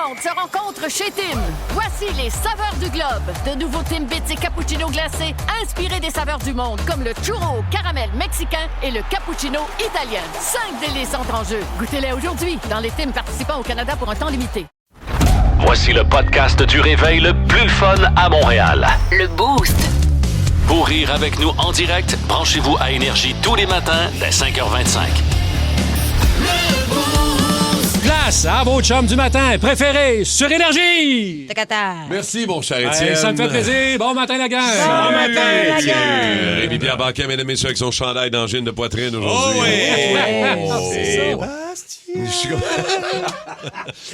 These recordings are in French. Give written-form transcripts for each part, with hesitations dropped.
monde se rencontre chez Tim. Voici les saveurs du globe. De nouveaux Timbits et cappuccinos glacés inspirés des saveurs du monde, comme le churro au caramel mexicain et le cappuccino italien. 5 délices entrent en jeu. Goûtez-les aujourd'hui dans les Tim participants au Canada pour un temps limité. Voici le podcast du réveil le plus fun à Montréal. Le Boost. Pour rire avec nous en direct, branchez-vous à Énergie tous les matins dès 5h25. Place à vos chums du matin préférés sur Énergie! Merci, mon cher Étienne. Ça me fait plaisir. Bon matin, la gang! Bon matin, la Étienne. gang. Rémi-Pierre Banquet, mesdames et messieurs, avec son chandail d'angine de poitrine aujourd'hui. Je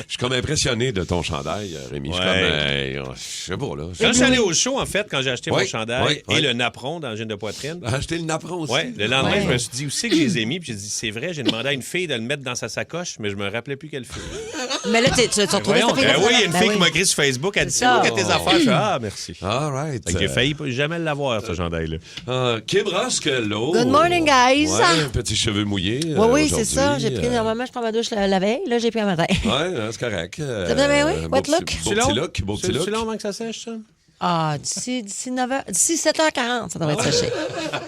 suis comme impressionné de ton chandail, Rémi. Je suis comme... je sais pas, là. Quand je suis allé au show, en fait, quand j'ai acheté mon chandail oui. et le napperon d'angine de poitrine. Acheté le napperon aussi. Ouais, le lendemain, je me suis dit, où c'est que je les ai mis? Puis j'ai dit, c'est vrai, j'ai demandé à une fille de le mettre dans sa sacoche, mais je me rappelais plus quelle fille. Mais là, tu as retrouvé cette fille. Oui, il y a une fille qui m'a écrit sur Facebook, elle dit, c'est où que tes affaires? Je fais, merci. All right. Fait que j'ai failli jamais l'avoir, ce chandail-là. Kim Roskello. Good morning, guys. Ouais, petits cheveux mouillés. Oui, c'est ça. J'ai pris, normalement, je prends ma douche la veille. Là, j'ai pris un matin. Ouais, c'est correct. Ça va bien, oui? Wet look? Beau petit look, beau petit look. C'est long avant que ça sèche, ça? Ah, d'ici 9h, d'ici 7h40, ça devrait être séché.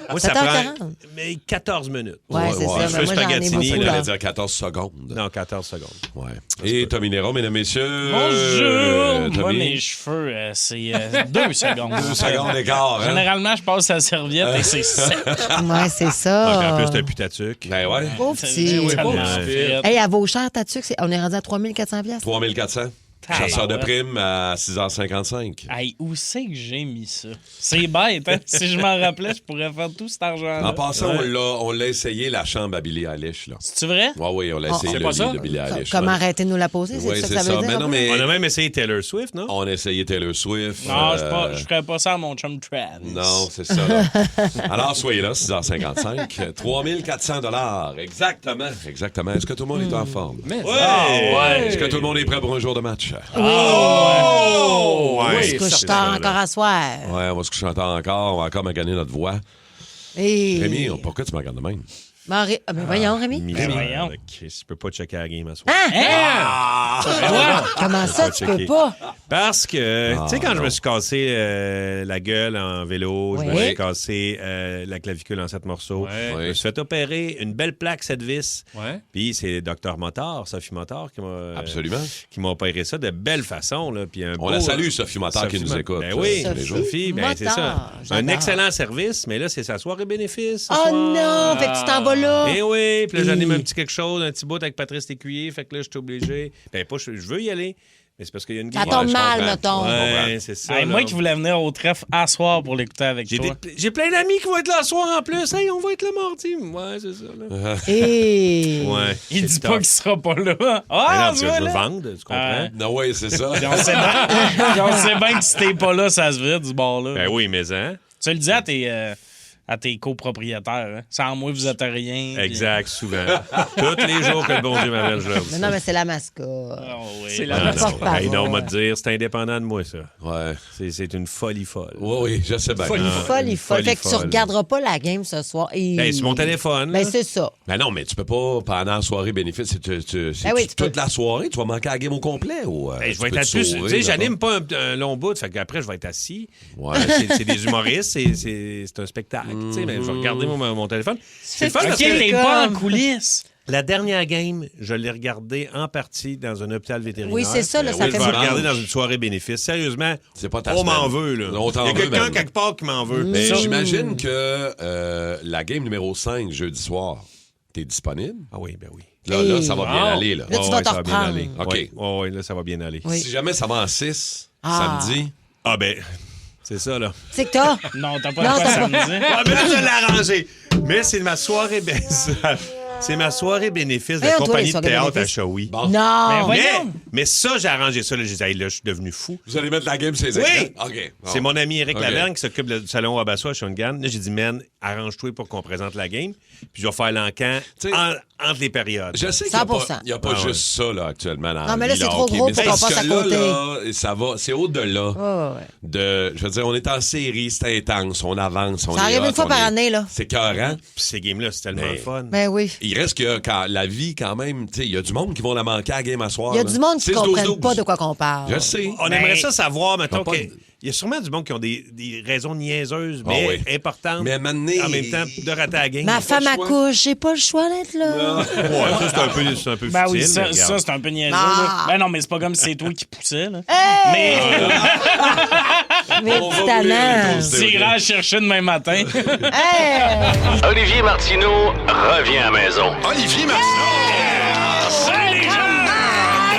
Moi, ça prend 7h40. mais 14 minutes. Ouais, c'est ça. Je Mais fais moi, j'en ai spaghettini. beaucoup, Il là. allait dire 14 secondes. Non, 14 secondes. Ouais. Et Tommy Nero, mesdames et messieurs. Bonjour! Tommy. Moi, mes cheveux, c'est 2 secondes. 2 secondes d'écart, hein? Généralement, je passe la serviette et c'est sec. Ouais, c'est En ça. plus, t'as un putatuc. Ben ouais. Pauvre petit. Oui, pauvre tellement petit. fait. Hey, à vos chers tatucs, on est rendu à 3400 $. 3400. Chasseur de primes à 6h55. Hey, où c'est que j'ai mis ça? C'est bête, hein? Si je m'en rappelais, je pourrais faire tout cet argent-là. En passant, on l'a essayé, la chambre à Billie Eilish. Là. C'est-tu vrai? Oui, on l'a essayé c'est le pas lit ça? de Billie Eilish. Comment là. arrêter de nous la poser? C'est Oui, ça que c'est ça veut dire? Mais non, mais On a même essayé Taylor Swift, non? on a essayé Taylor Swift. Non, je ferais pas ça à mon chum Travis. Non, c'est ça. Là. Alors, soyez là, 6h55. 3400 $. Exactement. Est-ce que tout le monde est en forme? Ouais! Est-ce que tout le monde est prêt pour un jour de match? Oh! On se couche tard encore à soir. Ouais, on va se coucher en temps encore. On va encore maganer notre voix. Et... Rémi, pourquoi tu me regardes de même? Mais voyons, Rémi. voyons. Je peux pas checker la game à soir. Comment ça, tu peux pas? Parce que, tu sais, quand je me suis cassé la gueule en vélo, je me Oui. suis cassé la clavicule en 7 morceaux, je me suis fait opérer une belle plaque 7 vis. Ouais. Puis c'est Dr Motard, Sophie Motard, Absolument. qui m'a opéré ça de belle façon. Là. Puis On la salue, Sophie Motard, qui nous écoute. Ben oui, tous les jours. Sophie, ben c'est ça. Motard, Un j'adore. excellent service, mais là, c'est sa soirée bénéfice. ce Oh soir. non! Fait que tu t'en vas là. Eh oui, puis là, j'anime un petit quelque chose, un petit bout avec Patrice Lécuyer, fait que là, je suis obligé. Ben, pas, je veux y aller, mais c'est parce qu'il y a une Ça game. tombe je mal, comprends. mettons. Ouais, c'est ça. Hey, là. moi qui voulais venir au trèfle à soir pour l'écouter avec J'ai, toi. j'ai plein d'amis qui vont être là ce soir en plus. Hey, on va être là mardi. Ouais, c'est ça. Là. Et... Ouais. Il c'est dit tough. pas qu'il sera pas là. Ben Ah, non, tu parce que vois je veux là? vendre, tu comprends? Non, oui, c'est ça. Puis on sait bien que si t'es pas là, ça se vide du bord-là. Ben oui, mais hein. Tu le dis à tes copropriétaires. Hein? Sans moi, vous êtes rien. puis- Exact, souvent. Tous les jours que le bon Dieu m'appelle, je leur dis Mais ça. non, mais c'est la mascotte. Ah oui. C'est Ah, la non. porte-parole. Hey, non, on va te dire, c'est indépendant de moi, ça. Ouais. C'est une folie folle. Oui, je sais bien. Folie. Fait que tu regarderas pas la game ce soir. Et... Ben, sur mon téléphone. Ben, là. c'est ça. Mais non, mais tu peux pas, pendant la soirée bénéfice, c'est Ben oui, tu toute peux. la soirée, tu vas manquer à la game au complet. Ou, Ben, je tu vais peux être te plus. sauver, Tu sais, là-bas. j'anime pas un long bout, fait qu'après, je vais être assis. Ouais. C'est des humoristes, c'est un spectacle. Tu sais, mais je vais regarder mon téléphone. C'est le fun OK, parce que t'es pas en coulisses. la dernière game, je l'ai regardée en partie dans un hôpital vétérinaire. Oui, c'est ça, là, Ben ça oui, fait Je vais le mal. regarder dans une soirée bénéfice. Sérieusement, C'est pas ta on m'en semaine. veut. Là. On t'en Il y a veut, quelqu'un ben. quelque part qui m'en veut. Mais Ça- j'imagine que la game numéro 5, jeudi soir, t'es disponible? Ah oui, ben oui. Là, ça va bien Wow. aller. Là. Là, tu Ah vas ouais, te ça va bien reprendre. aller. OK. Oui, là, ça va bien aller. Oui. Si jamais ça va en 6, Ah. samedi, Ah ben, c'est ça, là. C'est que t'as. Non, t'as pas Non, de quoi t'as pas. samedi. Ah, mais là, je l'ai arrangé. Mais c'est ma soirée c'est ma soirée bénéfice de la Voyons, toi, compagnie les de soirées théâtre à bénéfices. Shawi. bon, Non. Ben, voyons. Mais ça, j'ai arrangé ça. Là, j'ai dit, hey, là, je suis devenu fou. vous allez mettre la game sur les Oui! écrans? OK. Bon. C'est mon ami Eric OK. Laverne qui s'occupe du salon Abassois à Shawinigan. Là, j'ai dit, man, arrange-toi pour qu'on présente la game. Puis je vais faire l'encan T'sais, entre les périodes. Je sais qu'il n'y a 100%. pas, il y a pas Ah, juste ça là, actuellement dans Non, mais la là, vie, c'est trop OK, gros mais pour c'est qu'on parce passe que à côté. Là, ça va, c'est au-delà. Ouais. De, je veux dire, on est en série, c'est intense, on avance, on Ça est arrive hot, une fois on par est- année, là. C'est écœurant. Puis ces games-là, c'est tellement Mais- fun. Ben oui. Il il reste que la vie, quand même, il y a du monde qui vont la manquer à la game à soir. Il y a du monde qui ne 6-12-12. comprennent pas de quoi qu'on parle. Je sais. On aimerait ça savoir, mettons, pas- il y a sûrement du monde qui ont des raisons niaiseuses, mais importantes. Mais à un moment donné, en même temps, de rater la game. Ma femme le choix. accouche, j'ai pas le choix d'être là. Ouais, ça, c'est un peu Ben oui, futile, ça, mais regarde. ça, c'est un peu niaiseux. Ah. là. Ben non, mais c'est pas comme si c'est toi qui poussais. Là. Hey! Mais Mais On va petit ouvrir les talent. doses. t'iras chercher demain matin. Hey! Olivier Martineau revient à la maison. Olivier Martineau! Salut les gens!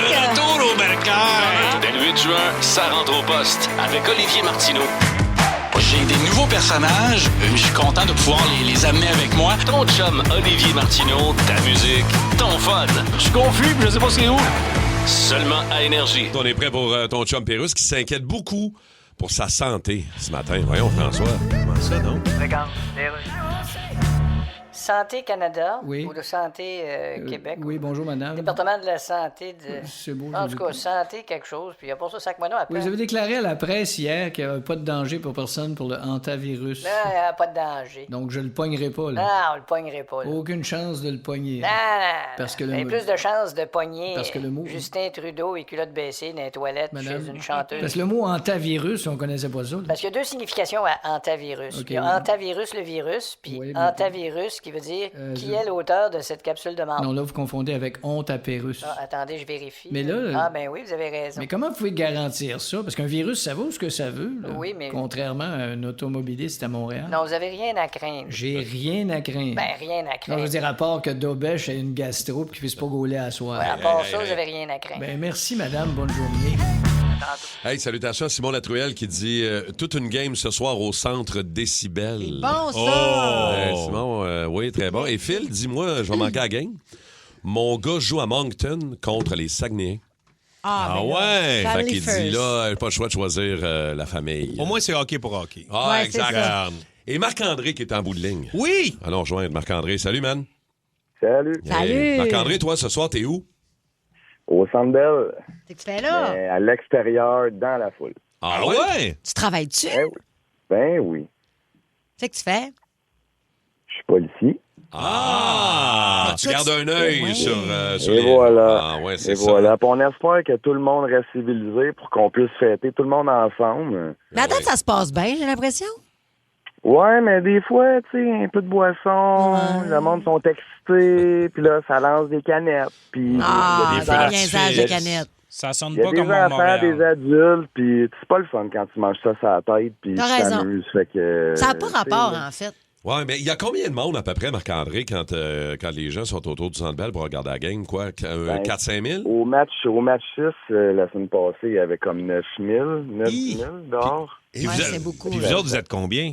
De retour au bercail! Dès le 8 juin, ça rentre au poste avec Olivier Martineau. J'ai des nouveaux personnages. Je suis content de pouvoir les amener avec moi. Ton chum Olivier Martineau, ta musique, ton fun. Je suis confus, je sais pas c'est où. Seulement à Énergie. On est prêt pour ton chum Pérusse qui s'inquiète beaucoup pour sa santé ce matin. Voyons, François. Comment ça, non? Santé Canada Oui. ou de Santé Québec? Oui, bonjour, madame. Département de la santé de... C'est beau. En je tout vous cas, écoute. santé quelque chose, puis il n'y a pas ça, sac-moi-non après. Vous avez déclaré à la presse hier qu'il n'y avait pas de danger pour personne pour le hantavirus. Non, il n'y a pas de danger. Donc, je le pognerai pas, là. Non, on le pognerait pas, là. Aucune chance de le pogner. Non, Parce que il y a le- plus de chances de pogner Parce que le mot- Justin Trudeau et culotte baissée dans les toilettes Madame. chez une chanteuse. Parce que le mot hantavirus, on connaissait pas ça. là. Parce qu'il y a deux significations à hantavirus. Ok, Il y a oui. hantavirus, le virus, puis Oui, mais- hantavirus, qui veut dire qui je- est l'auteur de cette capsule de marde. Non, là, vous confondez avec honte à Pérus. Ah, attendez, je vérifie. Mais là, Ah, ben oui, vous avez raison. Mais comment vous pouvez garantir ça? Parce qu'un virus, ça vaut ce que ça veut. là. Oui, mais- Contrairement à un automobiliste à Montréal. Non, vous avez rien à craindre. J'ai rien à craindre. Ben, rien à Non, je craindre. veux dire, à part que Dobèche ait une gastro et qu'il ne puisse pas gauler à soir. Ouais, à part ça, vous avez rien à craindre. Ben, merci, madame. Bonne journée. Hey, salutations à Simon Latruelle qui dit toute une game ce soir au centre Décibel. Bon, ça! Simon, oui, très bon. Et Phil, dis-moi, je vais manquer à la game. Mon gars joue à Moncton contre les Saguenayens. Ah, ben là, ouais! Fait family qu'il dit first. là, j'ai pas le choix de choisir la famille. Au moins, c'est hockey pour hockey. Ah, Ouais, c'est exact. ça. Et Marc-André qui est en bout de ligne. Oui! Allons rejoindre Marc-André. Salut, man. Salut. Salut. Marc-André, toi, ce soir, t'es où? Au Centre Bell, Qu'est-ce que tu fais là? mais à l'extérieur, dans la foule. Ah ouais? Tu travailles-tu? Ben oui. Ben oui. Qu'est-ce que tu fais? Je suis policier. Ah! Tu toi, gardes tu- un œil Ouais. sur Et les... voilà. Ah, ouais, c'est Et ça. voilà. Puis on espère que tout le monde reste civilisé pour qu'on puisse fêter tout le monde ensemble. Mais attends, oui. ça se passe bien, j'ai l'impression. Ouais, mais des fois, tu sais, un peu de boisson, Ouais. le monde sont excités, puis là, ça lance des canettes, puis Ah, des des feux niaisages de d'artifice. canettes. Ça sonne il y a pas des comme mon enfants, Montréal. des adultes, puis c'est pas le fun quand tu manges ça sur la tête, puis tu T'as raison. t'amuses. Fait que, Ça n'a pas tu sais, rapport, là. en fait. Ouais, mais il y a combien de monde à peu près, Marc-André, quand les gens sont autour du Centre Bell pour regarder la game? Quoi? 4-5 000? Au match 6, la semaine passée, il y avait comme 9 000 dehors. Et Ouais, vous, c'est beaucoup. Puis vous autres, vous êtes combien?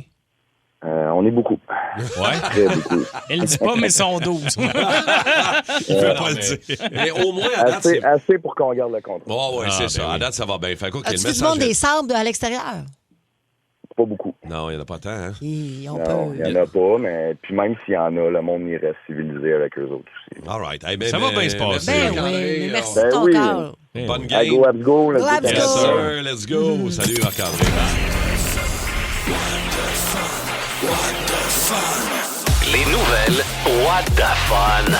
On est beaucoup. Ouais? Très beaucoup. Elle dit pas, mais sont 12. Il veut pas le dire. Mais au moins, à date, c'est... Assez pour qu'on garde le contrôle. Oh, ouais, Ah, c'est ben ça. oui. À date, ça va bien. Fait quoi, As-tu vu du monde des sables à l'extérieur? Pas beaucoup. Non, il n'y en a pas tant, hein? On Non, il peut. n'y en a pas, mais puis même s'il y en a, le monde y reste civilisé avec eux autres aussi. All right. Hey, ben, Ça va bien se passer. Ben Marc-André, oui, merci Ben de ton oui. cœur. Bonne À game. go, let's go. Go, let's Yes, go. sir. Let's go. Salut, Marc-André. Les nouvelles What the Fun.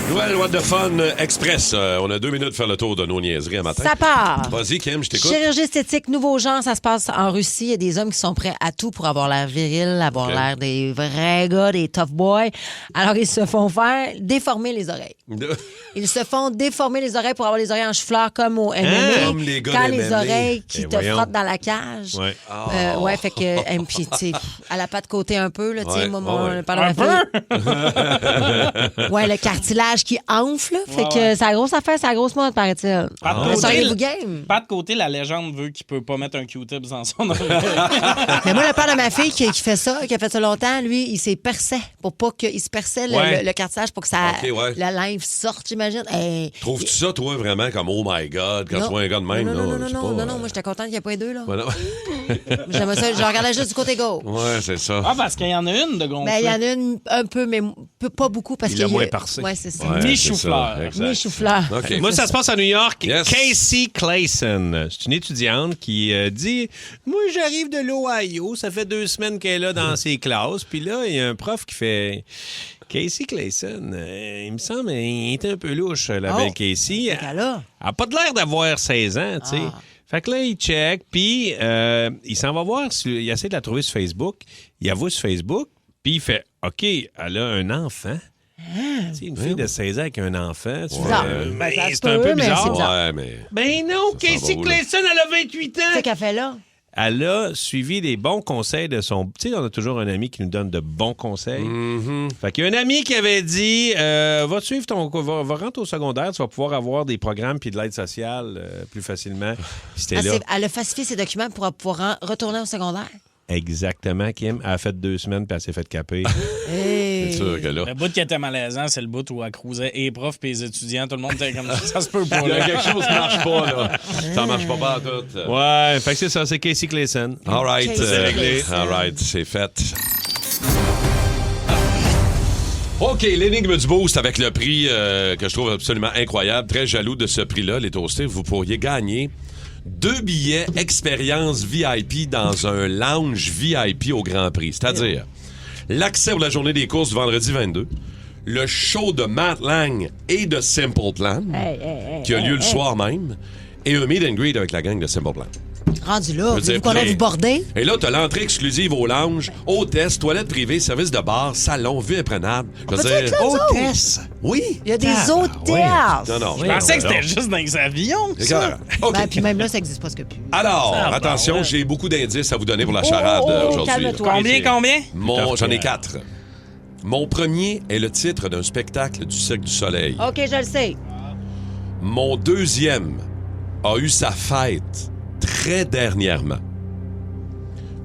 Nouvelle What the Fun Express. On a 2 minutes pour faire le tour de nos niaiseries à matin. Ça part. Vas-y, Kim, je t'écoute. Chirurgie esthétique, nouveau genre, ça se passe en Russie. Il y a des hommes qui sont prêts à tout pour avoir l'air viril, avoir OK. l'air des vrais gars, des tough boys. Alors, ils se font faire déformer les oreilles. Ils se font déformer les oreilles pour avoir les oreilles en chou-fleur comme au MMA. Comme les gars Quand de les MMA. oreilles qui Eh, te voyons. frottent dans la cage. Ouais. Ouais, fait que, puis, tu sais, à la patte côté un peu, là, tu sais, Ouais, moi, mon, ouais. pendant ma fille. Ouais, le cartilage qui enfle, là. Fait Ouais, que ouais. c'est la grosse affaire, c'est la grosse mode, paraît-il. Pas de Mais côté, seriez-vous game? Pas de côté, la légende veut qu'il peut pas mettre un Q-tip dans son oreille. Mais moi, le père de ma fille qui fait ça, qui a fait ça longtemps, lui, il s'est percé pour pas qu'il se perçait Ouais. le cartilage pour que ça, OK, ouais. la lymphe sorte, j'imagine. Hey. Trouves-tu ça, toi, vraiment, comme oh my God, quand tu vois un gars de même? non, là, non, non, je sais non, pas, non, moi, j'étais contente qu'il n'y ait pas les deux, là. Ouais, non. J'aimais ça, je regardais juste du côté gauche. Ouais, c'est ça. Ah, parce qu'il y en a une de gonflée. Mais il y en a une un peu, mais pas beaucoup parce Il qu'il l'a y a- moins parcé. Ouais, c'est ça. Ouais, Mi-chou-fleur. c'est ça, exact. Mi-chou-fleur. OK. Moi, ça se passe à New York. Yes. Casey Clayson. C'est une étudiante qui dit « Moi, j'arrive de l'Ohio. Ça fait 2 semaines qu'elle est là dans ses classes. Puis là, il y a un prof qui fait... Casey Clayson, il me semble, il est un peu louche, la belle Casey. Elle n'a pas de l'air d'avoir 16 ans, tu sais. Fait que là, il check, puis il s'en va voir, il essaie de la trouver sur Facebook. Il la voit sur Facebook, puis il fait « OK, elle a un enfant. » Tu sais, une fille de 16 ans avec un enfant, tu fais, c'est un peu bizarre. Ouais, mais... Ben non, Casey Clayson, elle a 28 ans. Qu'est-ce qu'elle fait là? Elle a suivi les bons conseils de son... Tu sais, on a toujours un ami qui nous donne de bons conseils. Fait qu'il y a un ami qui avait dit va suivre va rentrer au secondaire, tu vas pouvoir avoir des programmes puis de l'aide sociale plus facilement. C'était là. Elle a falsifié ses documents pour pouvoir retourner au secondaire. Exactement, Kim. Elle a fait 2 semaines puis elle s'est fait caper. C'est sûr que là... Le bout qui était malaisant, c'est le bout où elle cruisait et les profs et les étudiants. Tout le monde était comme ça se peut pas. Il y a Là. quelque chose qui marche pas, là. Ça marche pas tout. Ouais, fait que c'est ça, c'est Casey Clayson. All right. C'est réglé. All right, c'est fait. OK, l'énigme du boost avec le prix que je trouve absolument incroyable. Très jaloux de ce prix-là, les toastés. Vous pourriez gagner 2 billets expérience VIP dans un lounge VIP au Grand Prix. C'est-à-dire l'accès pour la journée des courses du vendredi 22, le show de Matt Lang et de Simple Plan, qui a lieu le soir même, et un meet and greet avec la gang de Simple Plan. Rendu là, Je veux vous qu'on a dire, vous border? Et là, t'as l'entrée exclusive au lounge, hôtesse, toilette privée, service de bar, salon, vue imprenable. Je veux peut-être dire, là, nous hôtesse. Oui. Il y a des hôtels. Non, Je pensais que c'était juste dans les avions. Ça. OK. Ben, puis même là, ça n'existe presque plus. Alors, Ah, attention, ouais. j'ai beaucoup d'indices à vous donner pour la charade aujourd'hui. calme-toi. Combien? J'en ai 4. Mon premier est le titre d'un spectacle du Cirque du Soleil. OK, je le sais. Mon deuxième a eu sa fête très dernièrement.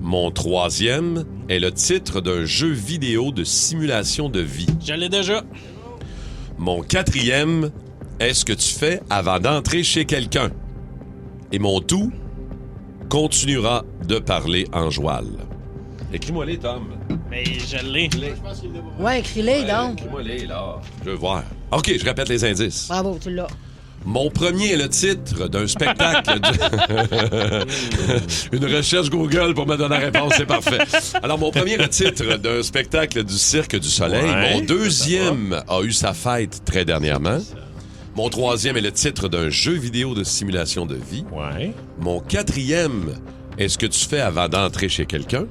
Mon troisième est le titre d'un jeu vidéo de simulation de vie. Je l'ai déjà. Mon quatrième est ce que tu fais avant d'entrer chez quelqu'un. Et mon tout continuera de parler en joual. Écris-moi les, Tom. Mais je l'ai. Ouais, écris-les donc. Écris-moi les, là. Je veux voir. OK, je répète les indices. Bravo, tu l'as. Mon premier est le titre d'un spectacle. Une recherche Google pour me donner la réponse, c'est parfait. Alors, mon premier est le titre d'un spectacle du Cirque du Soleil. Ouais, Mon deuxième a eu sa fête très dernièrement. Mon troisième est le titre d'un jeu vidéo de simulation de vie. Ouais. Mon quatrième est ce que tu fais avant d'entrer chez quelqu'un.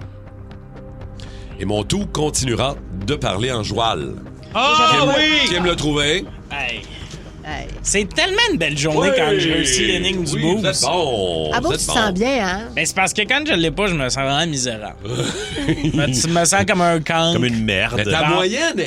Et mon tout continuera de parler en joual. Qui me l'a trouvé? Hey. Hey. C'est tellement une belle journée quand je réussis l'énigme du Vous êtes boost. bon. Ah bon, vous tu êtes te sens bien, hein? Mais c'est parce que quand je l'ai pas, je me sens vraiment misérable. Tu me sens comme un cancre. Comme une merde. Mais ta moyenne,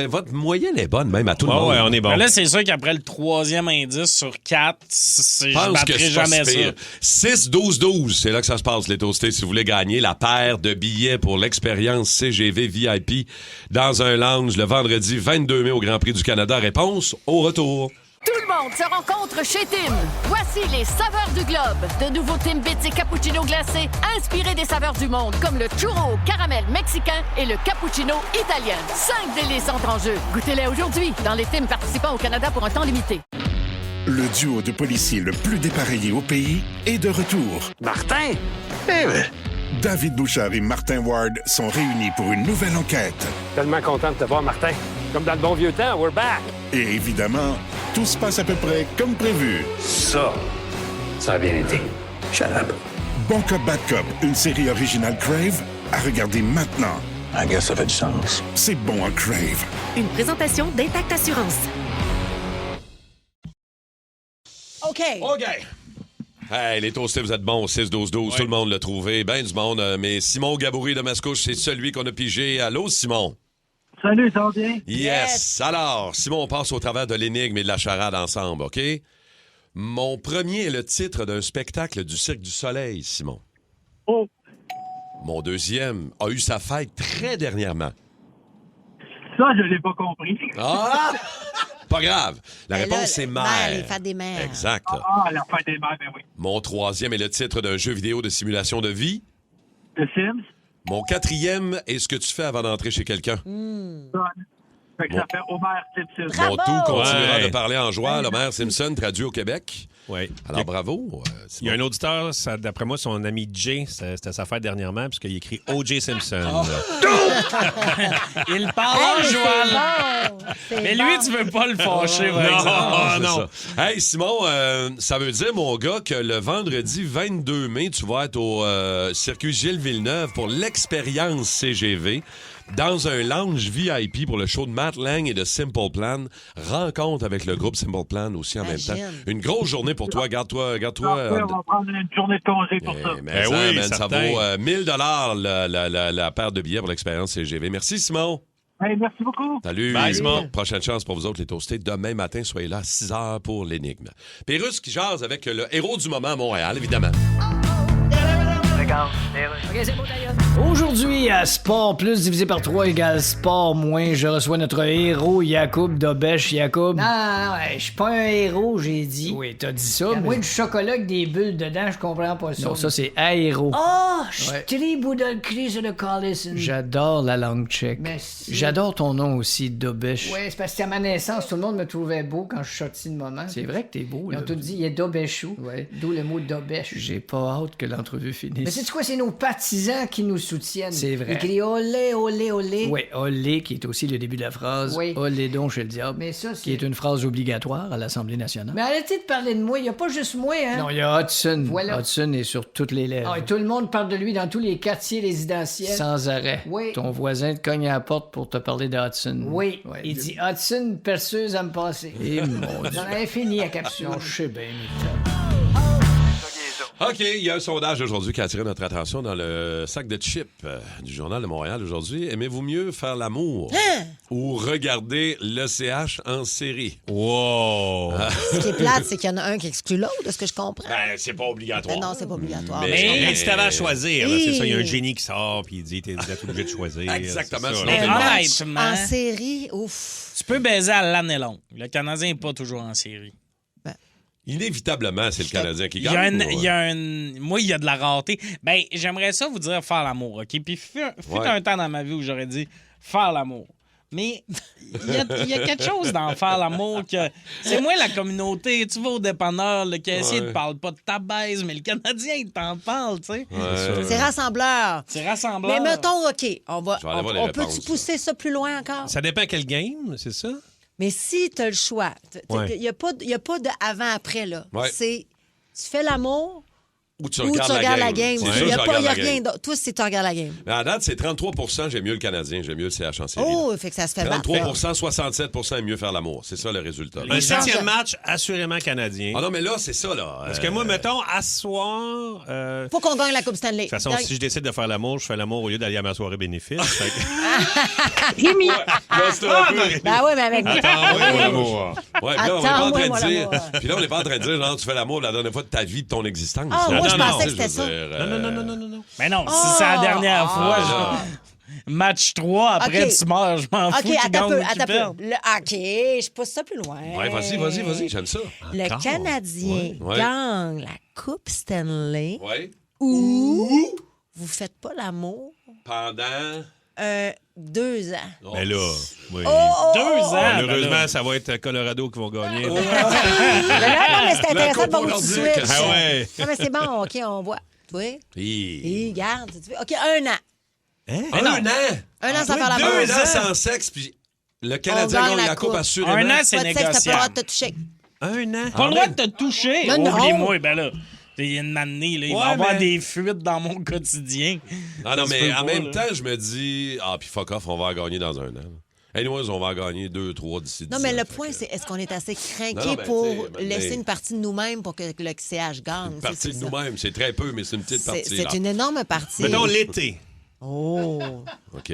votre moyenne est bonne même à tout le monde. Ouais, on est bon. Mais là, c'est sûr qu'après le 3e indice sur 4, je Je pense que battrai c'est pas jamais si pire. ça. 6-12-12, c'est là que ça se passe, les toastés. Si vous voulez gagner la paire de billets pour l'expérience CGV VIP dans un lounge le vendredi 22 mai au Grand Prix du Canada. Réponse au retour. Tout le monde se rencontre chez Tim. Voici les saveurs du globe. De nouveaux Timbits et cappuccino glacés inspirés des saveurs du monde, comme le churro au caramel mexicain et le cappuccino italien. 5 délices entrent en jeu. Goûtez-les aujourd'hui dans les Tims participants au Canada pour un temps limité. Le duo de policiers le plus dépareillé au pays est de retour. Martin? David Bouchard et Martin Ward sont réunis pour une nouvelle enquête. Tellement content de te voir, Martin. Comme dans le bon vieux temps, we're back. Et évidemment, tout se passe à peu près comme prévu. Ça a bien été. Shut up. Bon Cop, Bad Cop, une série originale Crave, à regarder maintenant. I guess ça fait du sens. C'est bon en Crave. Une présentation d'Intact Assurance. OK. Hey, les toastés, vous êtes bons. 6-12-12, tout le monde l'a trouvé. Ben du monde. Mais Simon Gaboury de Mascouche, c'est celui qu'on a pigé. Allô, Simon? Salut, ça va bien? Yes. Alors, Simon, on passe au travers de l'énigme et de la charade ensemble, OK? Mon premier est le titre d'un spectacle du Cirque du Soleil, Simon. Oh. Mon deuxième a eu sa fête très dernièrement. Ça, je l'ai pas compris. Ah! Pas grave. La Ben réponse, là, c'est mère, mère. les fêtes des mères. Exact. Ah, la fête des mères, ben oui. Mon troisième est le titre d'un jeu vidéo de simulation de vie. The Sims. Mon quatrième est ce que tu fais avant d'entrer chez quelqu'un. Fait que ça fait Homer Simpson. Mon tout continuera de parler en joueur. Homer Simpson, traduit au Québec. Oui. Alors, bravo. Il y a un auditeur, d'après moi, son ami Jay, c'était sa fête dernièrement, puisqu'il écrit O.J. Simpson. Il parle en jouant. Mais lui, tu veux pas le fâcher, par exemple. Non. Hey, Simon, ça veut dire, mon gars, que le vendredi 22 mai, tu vas être au circuit Gilles Villeneuve pour l'expérience CGV. Dans un lounge VIP pour le show de Matt Lang et de Simple Plan. Rencontre avec le groupe Simple Plan aussi en même temps. Une grosse journée pour toi. Garde-toi. On va prendre une journée de congé pour ça. Mais oui, ça vaut 1 000 $ la paire de billets pour l'expérience CGV. Merci, Simon. Hey, merci beaucoup. Salut. Bye, Simon. Prochaine chance pour vous autres, les toastés. Demain matin, soyez là à 6 h pour l'énigme. Pérus qui jase avec le héros du moment à Montréal, évidemment. Aujourd'hui, à Sport plus divisé par 3 égale Sport moins, je reçois notre héros Yacoub Dobesh. Yacoub. Non, je suis pas un héros, j'ai dit. Oui, t'as dit ça, Moi, du chocolat avec des bulles dedans, je comprends pas ça. Non, ça, c'est aéro. Oh, je suis très bout de le cri sur le Collison. J'adore la langue tchèque. Merci. J'adore ton nom aussi, Dobesh. Oui, c'est parce qu'à ma naissance, tout le monde me trouvait beau quand je suis sorti de moment. C'est vrai que t'es beau, Ils là. ont tout dit, il est Dobeshou. Ouais. D'où le mot Dobesh. J'ai pas hâte que l'entrevue finisse. Mais c'est quoi, c'est nos partisans qui nous soutiennent. C'est vrai. Ils crient olé, olé, olé. Oui, olé, qui est aussi le début de la phrase. Oui. Olé donc chez le diable. Mais ça, c'est... Qui est une phrase obligatoire à l'Assemblée nationale. Mais arrêtez de parler de moi, il n'y a pas juste moi, hein. Non, il y a Hudson. Voilà. Hudson est sur toutes les lèvres. Ah, et tout le monde parle de lui dans tous les quartiers résidentiels. Sans arrêt. Oui. Ton voisin te cogne à la porte pour te parler de Hudson. Oui. Ouais. Il dit Hudson, perceuse à me passer. Et mon Dieu. J'en avais fini à capsule. Non, je sais bien, OK, il y a un sondage aujourd'hui qui a attiré notre attention dans le sac de chips du Journal de Montréal aujourd'hui. Aimez-vous mieux faire l'amour ou regarder l'ECH en série? Wow! Ce qui est plate, c'est qu'il y en a un qui exclut l'autre, de ce que je comprends. Ben, c'est pas obligatoire. Ben non, c'est pas obligatoire. Mais si t'avais à choisir, là, c'est ça, il y a un Hey. génie qui sort puis il dit vous êtes obligé de choisir. Exactement. C'est ça, Mais là. honnêtement, En série, ouf. tu peux baiser à l'année longue. Le Canadien n'est pas toujours en série. Inévitablement, c'est le Canadien qui Il y a gagne. Moi, il y a de la rareté. Ben, j'aimerais ça vous dire faire l'amour, OK? Puis fut un temps dans ma vie où j'aurais dit faire l'amour. Mais il y a quelque chose dans faire l'amour que... C'est moi la communauté. Tu vas au dépanneur, le caissier ne parle pas de ta baise, mais le Canadien, il t'en parle, tu sais. C'est rassembleur. C'est rassembleur. Mais mettons, OK, on Je vais aller voir les peut-tu réponses. pousser ça plus loin encore? Ça dépend quel game, c'est ça? Mais si tu as le choix, Ouais. il n'y a pas de avant-après, là. Ouais. C'est, tu fais l'amour Ou tu ou tu regardes regardes la game. C'est Il sûr, n'y je a regarde la rien game. d'autre. Toi, c'est tu regardes la game. Mais à date, c'est 33 j'aime mieux le Canadien, j'aime mieux le CH en série. Oh, fait que ça se fait battre. 33 67 aime mieux faire l'amour. C'est ça le résultat. Un 7e match, assurément canadien. Ah non, mais là, c'est ça, là. Parce que moi, mettons, à ce soir... Faut qu'on gagne la Coupe Stanley. De toute façon, si je décide de faire l'amour, je fais l'amour au lieu d'aller à ma soirée bénéfice. Fait que- Ben oui, mais avec Attends-moi, mon amour. Ouais, puis là, on n'est pas en train Attends-moi, de dire. moi, Puis là, on n'est pas en train de dire, genre, tu fais l'amour la dernière fois de ta vie, de ton existence. Ah, moi, je Non, pensais que je c'était veux ça. dire, Non. Mais non, si c'est la dernière fois, là. match 3, après OK. tu meurs, je m'en fous. OK, qui attends gagne un peu, ou qui attends perd. un peu. OK, je pousse ça plus loin. Ouais, vas-y, j'aime ça. Le Encore? Canadien Ouais. gagne la Coupe Stanley Ouais. ou vous faites pas l'amour Pendant. 2 ans. Mais là, oui. 2 ans. Malheureusement, ça va être Colorado qui vont gagner. Non, mais c'est intéressant de voir où tu nordique. switches. Ah ouais. Non, mais c'est bon, OK, on voit. Oui. Et garde. OK, 1 an. Hein? Un an! 1 an sans faire l'amour. 2 ans sans sexe, puis le Canadien On gagne gagne la la coupe coupe. assurément. Un an, c'est Pas de sexe, t'as pas le droit négociable. de te toucher. 1 an? Pas le droit de te toucher. Mais non. Oublie-moi, ben là. Il y a une année, là, il va y Ouais, avoir mais- des fuites dans mon quotidien. Ah non, Ça se mais peut en pas, même là. temps, je me dis, puis fuck off, on va en gagner dans 1 an. Anyways, on va en gagner 2, 3 d'ici 10 Non, mais ans. le Fait point, que- c'est est-ce qu'on est assez craqué Non, ben, pour tu sais, laisser mais- une partie de nous-mêmes pour que le CH gagne? Une partie C'est de ça. nous-mêmes, c'est très peu, mais c'est une petite partie. C'est là. une énorme partie. Mettons l'été. Oh! OK.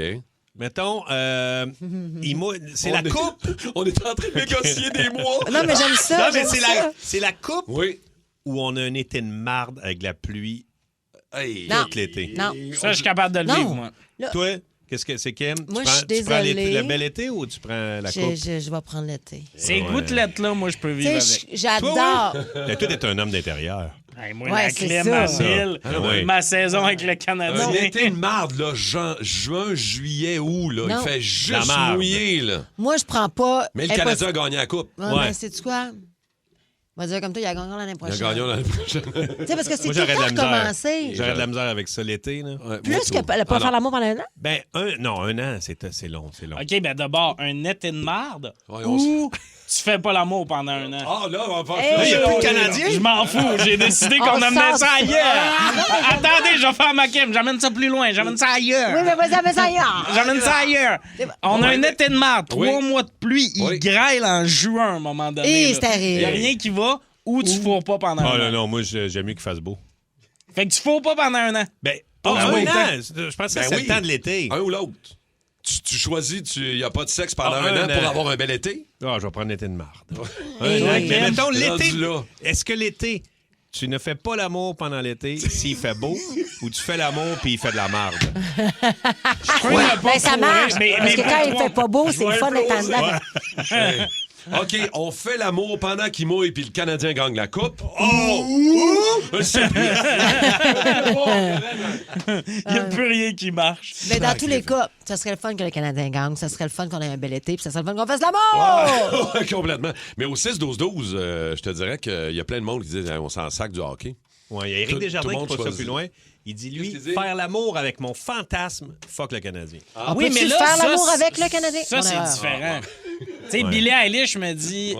Mettons, c'est la On est- coupe. On est en train de négocier des mois. Non, mais j'aime ça. Non, mais j'aime c'est ça. c'est la coupe Oui. où on a un été de marde avec la pluie Hey. Non. tout l'été. Non. Ça, je suis capable de le Non. vivre, moi. Là, Toi, qu'est-ce que c'est, Kim? Moi, tu je suis prends, tu prends désolée. le bel été ou tu prends la coupe? je vais prendre l'été. Ces Ouais. gouttelettes-là, moi, je peux Tu vivre sais, avec. j'adore. Mais toi, t'es un homme d'intérieur. Hey, moi, Ouais, la c'est clé, ça. ma ville, ma saison avec le Canadien. Un été de marde, là, juin, juillet, août, là. Non. Il fait La juste marde. mouiller, là. Moi, je prends pas. Mais le Canadien a gagné la coupe. Ouais, mais sais-tu quoi? On va dire comme toi, il a gagné l'année Il a prochaine. gagné l'année prochaine. Tu sais, parce que c'est Moi, tout le j'aurais de la temps misère. recommencer. J'aurais de la misère avec ça l'été. Là. Ouais, Plus moi, que tout. pas faire l'amour pendant un an? Ben, un an, c'est long. OK, ben d'abord, un été de marde Ouais, ou tu fais pas l'amour pendant un an. Ah, là, on va faire Hey, il n'y a plus de Canadiens. Je m'en fous. J'ai décidé qu'on On amenait sort ça ça. ailleurs. Attendez, je vais faire ma game. J'amène ça plus loin. J'amène ça ailleurs. Oui, mais vas-y, mais ça y est. J'amène ça ailleurs. On a un été de marde. 3 mois de pluie. Il Oui. grêle en juin à un moment donné. Et là. c'est terrible. Il n'y a rien qui va ou tu fourres pas pendant Oh un an. non, moi, j'aime mieux qu'il fasse beau. Fait que tu fourres pas pendant un an. Ben, Oh, un oui. an. Je pense que c'est le temps de l'été. Un ou l'autre. Tu choisis, il n'y a pas de sexe pendant Ah, un an un pour an. avoir un bel été? Ah, je vais prendre l'été de marde. Et Mais ok. mettons, l'été, Rendu là. est-ce que l'été, tu ne fais pas l'amour pendant l'été s'il fait beau ou tu fais l'amour puis il fait de la marde? Ben, ça marche. Mais Parce que quand il pourquoi? fait pas beau, Je c'est vais le fun d'être en imploser. dedans. Hey. OK, on fait l'amour pendant qu'il mouille puis le Canadien gagne la coupe. Oh! C'est plus. Il n'y a plus rien qui marche. Mais dans tous les cas, ça serait le fun que le Canadien gagne, ça serait le fun qu'on ait un bel été, puis ça serait le fun qu'on fasse l'amour! Ouais, complètement. Mais au 6-12-12, je te dirais qu'il y a plein de monde qui disent on s'en sac du hockey. Ouais, il y a Éric Tout le Desjardins qui monde pousse ça choisit. plus loin. Il dit, lui, Qu'est-ce qu'il dit? faire l'amour avec mon fantasme, fuck le Canadien. On peut-tu faire ça, l'amour avec le Canadien? Ça, Mon c'est erreur. différent. Tu sais, Ouais. Billie Eilish me dit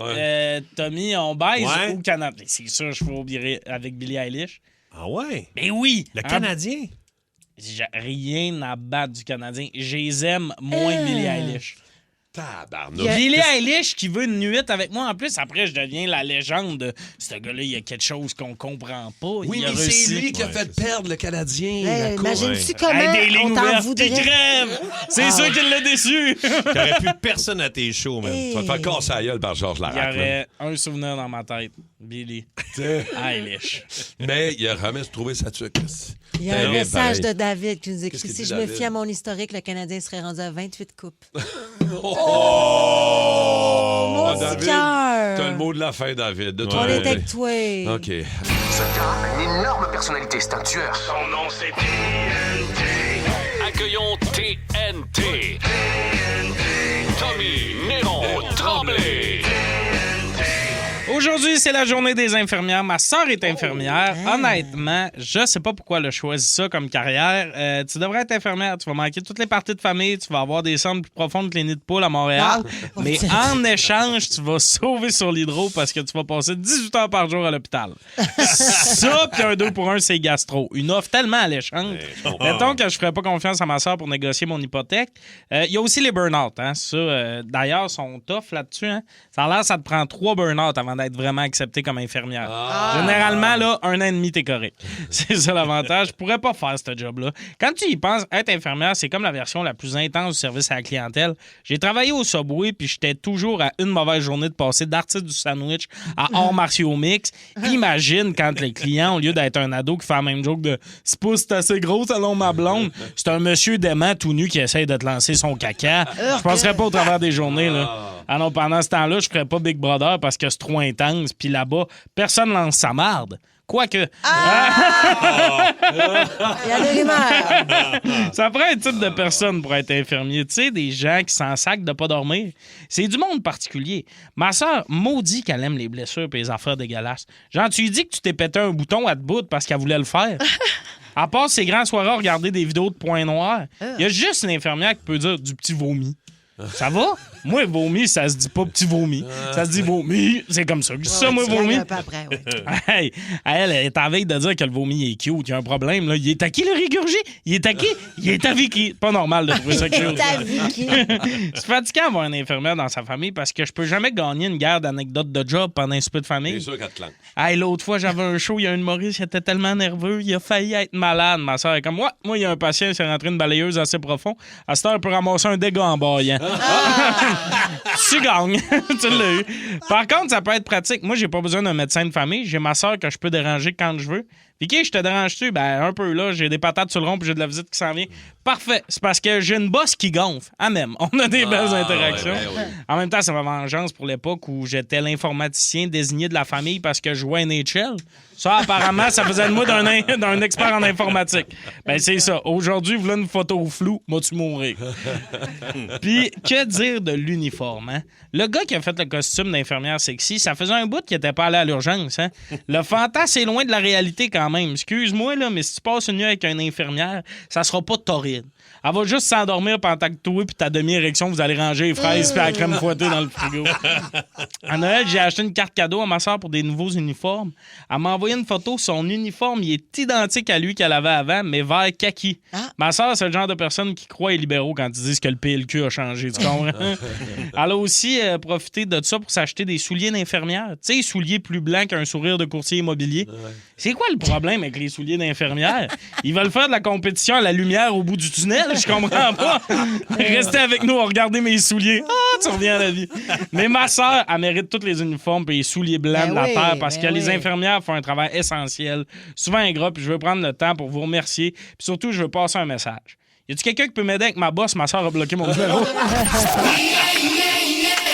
Tommy, on baise Ouais. ou Canadien? C'est sûr, je vais oublier avec Billie Eilish. Ah ouais? Mais oui! Le Hein? Canadien? J'ai rien à battre du Canadien. Je les aime moins que Billie Eilish. Tabarnouche. Billie Eilish qui veut une nuit avec moi. En plus, après, je deviens la légende de ce gars-là, il y a quelque chose qu'on comprend pas. Oui, Il a mais réussi. c'est lui qui a fait perdre le Canadien. la Hey, coupe. imagine-tu Ouais. comment Hey, des lignes on t'en ouvertes, voudrait? t'es crève! C'est Ah. sûr qu'il l'a déçu! T'aurais plus personne à tes shows, man. Hey. Tu vas te faire casser la gueule par Georges Il y Larac. aurait un souvenir dans ma tête. Billie Eilish. Mais il a jamais trouvé sa tuque. Il y a un Terrible, message pareil. de David qui nous écrit Qu'est-ce qu'il si dit, je me David? fie à mon historique, le Canadien serait rendu à 28 coupes. Oh! Mon petit David, cœur. t'as le mot de la fin, David. De ton On est côté. avec toi. OK. Ce gars a une énorme personnalité, c'est un tueur. Son nom, c'est TNT. Accueillons TNT. Tommy Néron Tremblay. Aujourd'hui, c'est la journée des infirmières. Ma sœur est infirmière. Honnêtement, je sais pas pourquoi elle a choisi ça comme carrière. Tu devrais être infirmière. Tu vas manquer toutes les parties de famille. Tu vas avoir des cendres plus profondes que les nids de poule à Montréal. Mais en échange, tu vas sauver sur l'hydro parce que tu vas passer 18 heures par jour à l'hôpital. Ça, puis un 2 pour 1, c'est gastro. Une offre tellement alléchante. Mettons que je ferais pas confiance à ma sœur pour négocier mon hypothèque. Il y a aussi les burn-out. Hein. Ça, d'ailleurs, sont tough là-dessus. Hein. Ça a l'air ça te prend 3 burn-out avant d'être vraiment accepté comme infirmière. Généralement, là, 1 an et demi, t'es correct. C'est ça l'avantage. Je pourrais pas faire ce job-là. Quand tu y penses, être infirmière, c'est comme la version la plus intense du service à la clientèle. J'ai travaillé au Subway, puis j'étais toujours à une mauvaise journée de passer d'artiste du sandwich à hors martiaux mix. Imagine quand les clients, au lieu d'être un ado qui fait la même joke de « C'est pas c'est assez gros, selon ma blonde », c'est un monsieur dément tout nu qui essaye de te lancer son caca. Je passerais pas au travers des journées, là. Ah non, pendant ce temps-là, je ferais pas Big Brother parce que c'est trop intense. Puis là-bas, personne lance sa marde. Quoique. Il y a des rumeurs. Ça prend un type de personne pour être infirmier. Tu sais, des gens qui s'en sacent de pas dormir. C'est du monde particulier. Ma sœur maudit qu'elle aime les blessures et les affaires dégueulasses. Genre, tu lui dis que tu t'es pété un bouton à te bout parce qu'elle voulait le faire. À part ces grands soirées à regarder des vidéos de points noirs, il y a juste une infirmière qui peut dire du petit vomi. Ça va? Moi, vomi, ça se dit pas petit vomi. Ça se dit vomi. C'est comme ça. Ça, moi, tu gagnes vomi. un peu après, oui. Hey, elle est en veille de dire que le vomi est cute. Il y a un problème, là. Il est à qui, le rigurgi? Il est à qui? Il est à Vicky. Pas normal de trouver ça cute. Ta Vicky. C'est fatigant d'avoir un infirmière dans sa famille parce que je peux jamais gagner une guerre d'anecdotes de job pendant un souper de famille. C'est sûr qu'elle te clenche. Hey, l'autre fois, j'avais un show, il y a un humoriste, il était tellement nerveux, il a failli être malade. Ma soeur est comme, ouais, moi, il y a un patient, il s'est rentré une balayeuse assez profond. À cette heure, il peut ramasser un dégât en baillant. Tu gagnes. Tu l'as eu. Par contre, ça peut être pratique. Moi, j'ai pas besoin d'un médecin de famille. J'ai ma soeur que je peux déranger quand je veux. Vicky, je te dérange-tu? Ben, un peu là. J'ai des patates sur le rond puis j'ai de la visite qui s'en vient. Parfait. C'est parce que j'ai une bosse qui gonfle. Ah, même. On a des belles interactions. Ouais, oui. En même temps, c'est ma vengeance pour l'époque où j'étais l'informaticien désigné de la famille parce que je jouais à NHL. Ça, apparemment, ça faisait de moi d'un expert en informatique. Ben, c'est ça. Aujourd'hui, voilà une photo floue, moi-tu mourir. Puis, que dire de l'uniforme, hein? Le gars qui a fait le costume d'infirmière sexy, ça faisait un bout qu'il n'était pas allé à l'urgence, hein? Le fantasme est loin de la réalité quand même. Excuse-moi, là, mais si tu passes une nuit avec une infirmière, ça sera pas torride. Elle va juste s'endormir pendant que toi et ta demi-érection, vous allez ranger les fraises puis la crème fouettée dans le frigo. À Noël, j'ai acheté une carte cadeau à ma soeur pour des nouveaux uniformes. Elle m'a envoyé une photo. Son uniforme, il est identique à lui qu'elle avait avant, mais vert kaki. Ma soeur, c'est le genre de personne qui croit aux libéraux quand ils disent que le PLQ a changé. Tu comprends? Elle a aussi profité de ça pour s'acheter des souliers d'infirmière. Tu sais, souliers plus blancs qu'un sourire de courtier immobilier. C'est quoi le problème avec les souliers d'infirmière? Ils veulent faire de la compétition à la lumière au bout du tunnel? Je comprends pas. Restez avec nous, regardez mes souliers. Ah, tu reviens à la vie. Mais ma soeur, elle mérite tous les uniformes et les souliers blancs de la terre parce que les infirmières font un travail essentiel, souvent ingrat, puis je veux prendre le temps pour vous remercier. Puis surtout, je veux passer un message. Y a-tu quelqu'un qui peut m'aider avec ma bosse? Ma soeur a bloqué mon numéro.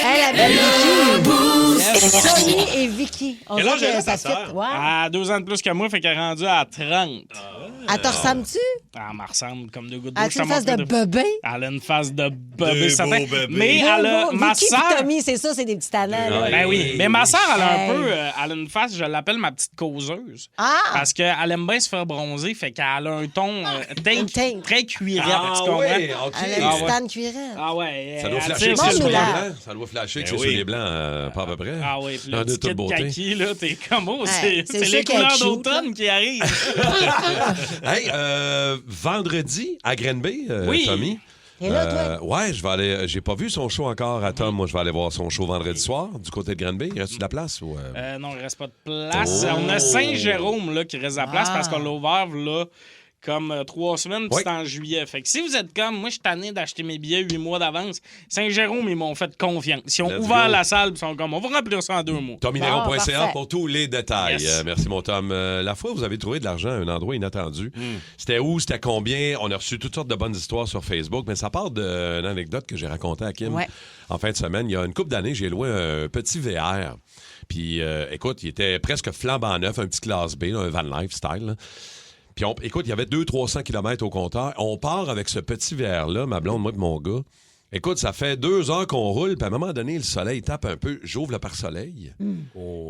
Elle avait Vicky. Sonny et Vicky. Quel âge elle a, ta sœur? Ouais. Elle a 2 ans de plus que moi, fait qu'elle est rendue à 30. Elle te ressemble-tu? Elle me ressemble comme 2 gouttes d'eau. As-tu une face de bébé? Elle a une face de bébé, certain. beaux bébés. Mais elle a... Ma Vicky sœur... et Tommy, c'est ça, c'est des petits talents. Là. Ben oui. Mais ma sœur, elle a un Hey. peu... elle a une face, je l'appelle ma petite causeuse. Ah! Parce qu'elle aime bien se faire bronzer, fait qu'elle a un ton très cuirette, tu comprends? oui, OK. Elle a une petite cuirette. Ah ouais. Ça doit elle flasher avec tire ses sur souliers la- blancs. Ça doit flasher avec ses souliers blancs, pas à peu près. Ah oui, puis Dans le de petit toute kit beauté. kaki, là, t'es comme... Oh, Ouais, c'est c'est sûr les qu'elle est couleurs cute, d'automne qui arrivent. Hey, vendredi à Grenby, Oui. Tommy. Et là, toi? Ouais, je vais aller. J'ai pas vu son show encore à Tom. Moi, je vais aller voir son show vendredi soir du côté de Grenby. Reste-tu de la place ou Non, il reste pas de place. Oh. On a Saint-Jérôme là, qui reste à la place Ah. parce qu'on l'a ouvert là, comme 3 semaines, puis c'est en juillet. Fait que si vous êtes comme, moi, je suis tanné d'acheter mes billets 8 mois d'avance, Saint-Jérôme, ils m'ont fait confiance. Ils ont Let's ouvert go. la salle, puis ils sont comme, on va remplir ça en 2 mois. TommyNéron.ca parfait. pour tous les détails. Yes. Merci, mon Tom. La fois où vous avez trouvé de l'argent à un endroit inattendu, c'était où? C'était combien? On a reçu toutes sortes de bonnes histoires sur Facebook, mais ça part d'une anecdote que j'ai racontée à Kim Ouais. en fin de semaine. Il y a une couple d'années, j'ai loué un petit VR. Puis, écoute, il était presque flambant neuf, un petit classe B, là, un van life style. Là. Puis, écoute, il y avait 200-300 km au compteur. On part avec ce petit VR-là, ma blonde, moi et mon gars. Écoute, ça fait 2 heures qu'on roule, puis à un moment donné, le soleil tape un peu. J'ouvre le pare-soleil.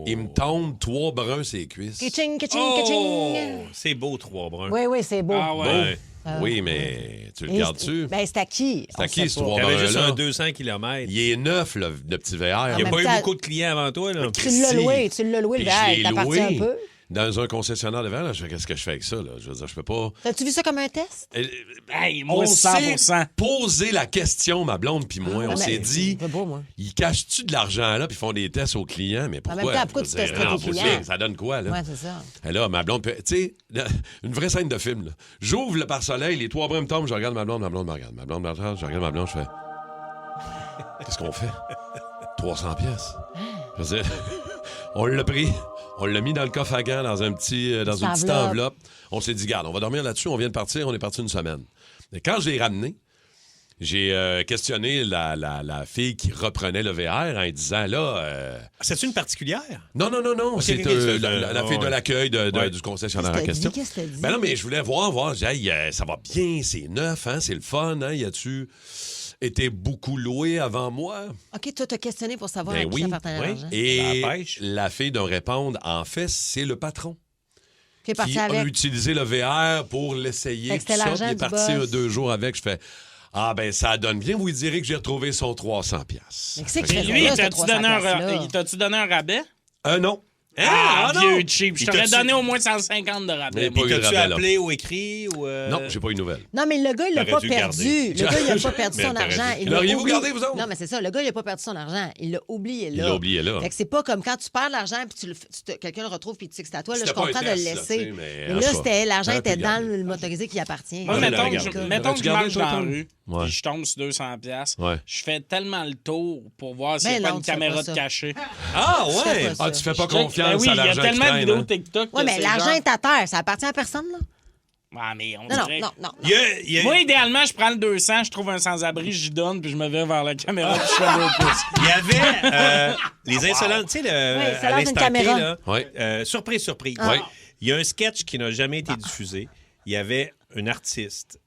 Il me tombe 3 bruns sur les cuisses. Kitching, kitching, Oh, kitching. c'est beau, 3 bruns. Oui, oui, c'est beau. Ah ouais. Oui, mais tu le Et gardes-tu? Ben, c'est à qui? C'est à On qui, sait ce pas. 3 Il y avait juste bruns-là? un 200 km. Il est neuf, le petit VR. Il n'y a En pas eu même temps- beaucoup de clients avant toi, là. Tu l'as loué, tu l'as loué, le Puis verre. je l'ai T'appartient un loué peu. dans un concessionnaire de verre. Là, je fais, qu'est-ce que je fais avec ça? Là? Je veux dire, je peux pas... T'as-tu vu ça comme un test? Hey, On moi, s'est 100%. posé la question, ma blonde puis moi. On mais s'est dit, c'est pas moi. ils cachent-tu de l'argent là puis font des tests aux clients? Mais En pourquoi? même temps, pourquoi Je tu veux dire, testerais non, tes faut clients? dire, ça donne quoi, là? Ouais, c'est ça. Et là, ma blonde, tu sais, une vraie scène de film, là. J'ouvre le pare-soleil, les 3 bruns me tombent, je regarde ma blonde me regarde. Ma blonde me regarde, je regarde ma blonde, je fais... Qu'est-ce qu'on fait? 300 pièces. Je veux dire, on l'a pris, on l'a mis dans le coffre à gants, dans une petite enveloppe. On s'est dit, garde, on va dormir là-dessus, on vient de partir, on est parti une semaine. Et quand je l'ai ramené, j'ai questionné la fille qui reprenait le VR en disant, là... C'est-tu une particulière? Non. Ok, C'est ok, la fille de ouais. l'accueil Ouais. du concessionnaire en question. Qu'est-ce que t'as dit? Ben non, mais je voulais voir. J'ai dit, hey, ça va bien, c'est neuf, hein, c'est le fun, hein. Y a-tu été beaucoup loué avant moi? OK, toi, t'as questionné pour savoir Ben à qui oui. appartenait l'argent. Et La pêche. la fille de répondre, en fait, c'est le patron Qui est parti qui a avec. utilisé le VR pour l'essayer. Fait que c'était tout ça, l'argent puis il est du parti boss. 2 jours avec. Je fais, ah ben ça donne bien. Vous lui direz que j'ai retrouvé son 300 pièces. Mais qu'est-ce que Et tu lui, fais là, t'as-tu ce donné, 300$-là? t'as-tu donné un rabais? Non. Ah, non! vieux cheap. Je Il t'aurais t'a-tu- donné au moins 150 de rabais. Mais pas eu de T'as-tu rabais, là. appelé ou écrit? Ou Non, j'ai pas eu de nouvelles. Non, mais le gars, il l'a T'aurais pas dû perdu. garder. Le gars, il a pas perdu Mais son t'aurais argent. dû. Il l'a L'auriez-vous oublié. gardé, vous autres? Non, mais c'est ça. Le gars, il a pas perdu son argent. Il l'a oublié là. Il l'a oublié là. Fait que c'est pas comme quand tu perds l'argent puis quelqu'un le retrouve puis tu sais que c'est à toi. Là, je C'était pas comprends un de le test, là, laisser. tu sais, mais en Mais là, tout cas, c'était l'argent t'aurais était pu dans garder. le motorisé qui appartient. Moi, Ouais, mettons l'aurais que gardé. mettons que L'aurais-tu je gardé, marche toi, dans la Tom? rue Ouais. puis je tombe sur 200 pièces. Ouais. Je fais tellement le tour pour voir s'il n'y a Ben pas non, une tu fais caméra pas de ça. cachet. Ah, Je fais ouais! pas ça. Ah, tu fais pas Ben confiance oui, à il y a l'argent qui tellement de traîne, vidéos hein? TikTok. Ouais, que mais c'est l'argent genre- est à terre. Ça appartient à personne, là. Ah, mais on Non, dirait... non. Moi, idéalement, je prends le 200, je trouve un sans-abri, j'y donne, puis je me vais vers la caméra, puis je fais 2 pouces. Il y avait les insolentes, tu sais, ça à lance une l'instant caméra. T, là, surprise. Ah. Il y a un sketch qui n'a jamais été diffusé. Il y avait un artiste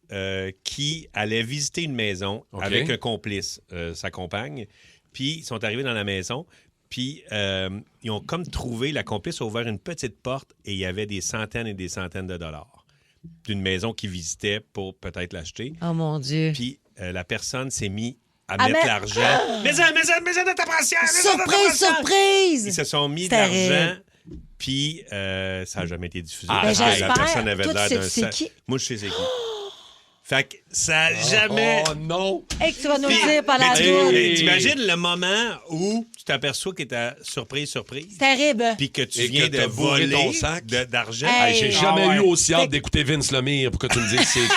qui allait visiter une maison avec un complice, sa compagne, puis ils sont arrivés dans la maison, puis ils ont comme trouvé, la complice a ouvert une petite porte et il y avait des centaines et des centaines de dollars d'une maison qu'ils visitaient pour peut-être l'acheter. Oh mon Dieu. Puis la personne s'est mise à mettre l'argent. Mais-en de ta pension! Surprise! Ils se sont mis de Terrible. l'argent, puis ça n'a jamais été diffusé. j'espère. La personne avait Toi, l'air tu sais d'un... c'est qui? Moi, je sais c'est qui. Fait que ça n'a jamais... Oh non! Hey, que tu vas nous le dire pendant la tour. T'imagines le moment où tu t'aperçois que t'es surprise. C'est terrible. Puis que tu Et viens que t'as de bourré voler ton sac d'argent. Hey. J'ai jamais eu aussi hâte d'écouter Vince Lemire pour que tu me dises c'est qui.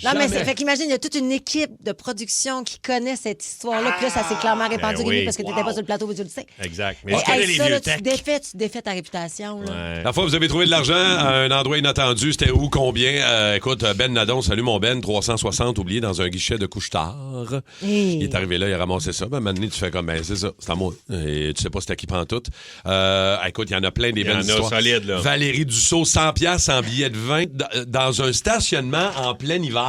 Non, mais ça fait qu'imagine, il y a toute une équipe de production qui connaît cette histoire-là. Puis là, ça s'est clairement répandu oui. parce que tu n'étais pas sur le plateau, mais tu le sais. Exact. Mais Mais je connais hey, les ça, vieux là, techs. tu défais ta réputation. Là. Ouais. La fois, vous avez trouvé de l'argent à un endroit inattendu. C'était où, combien? Écoute, Ben Nadon, salut mon Ben, 360 oublié dans un guichet de couche-tard. Hey. Il est arrivé là, il a ramassé ça. Ben, maintenant, tu fais comme, ben, c'est ça, c'est à moi. Et tu sais pas c'était qui prend tout. Écoute, il y en a plein des belles histoires. Solides, là. Valérie Dussault, 100 piastres en billets de vin dans un stationnement en plein hiver.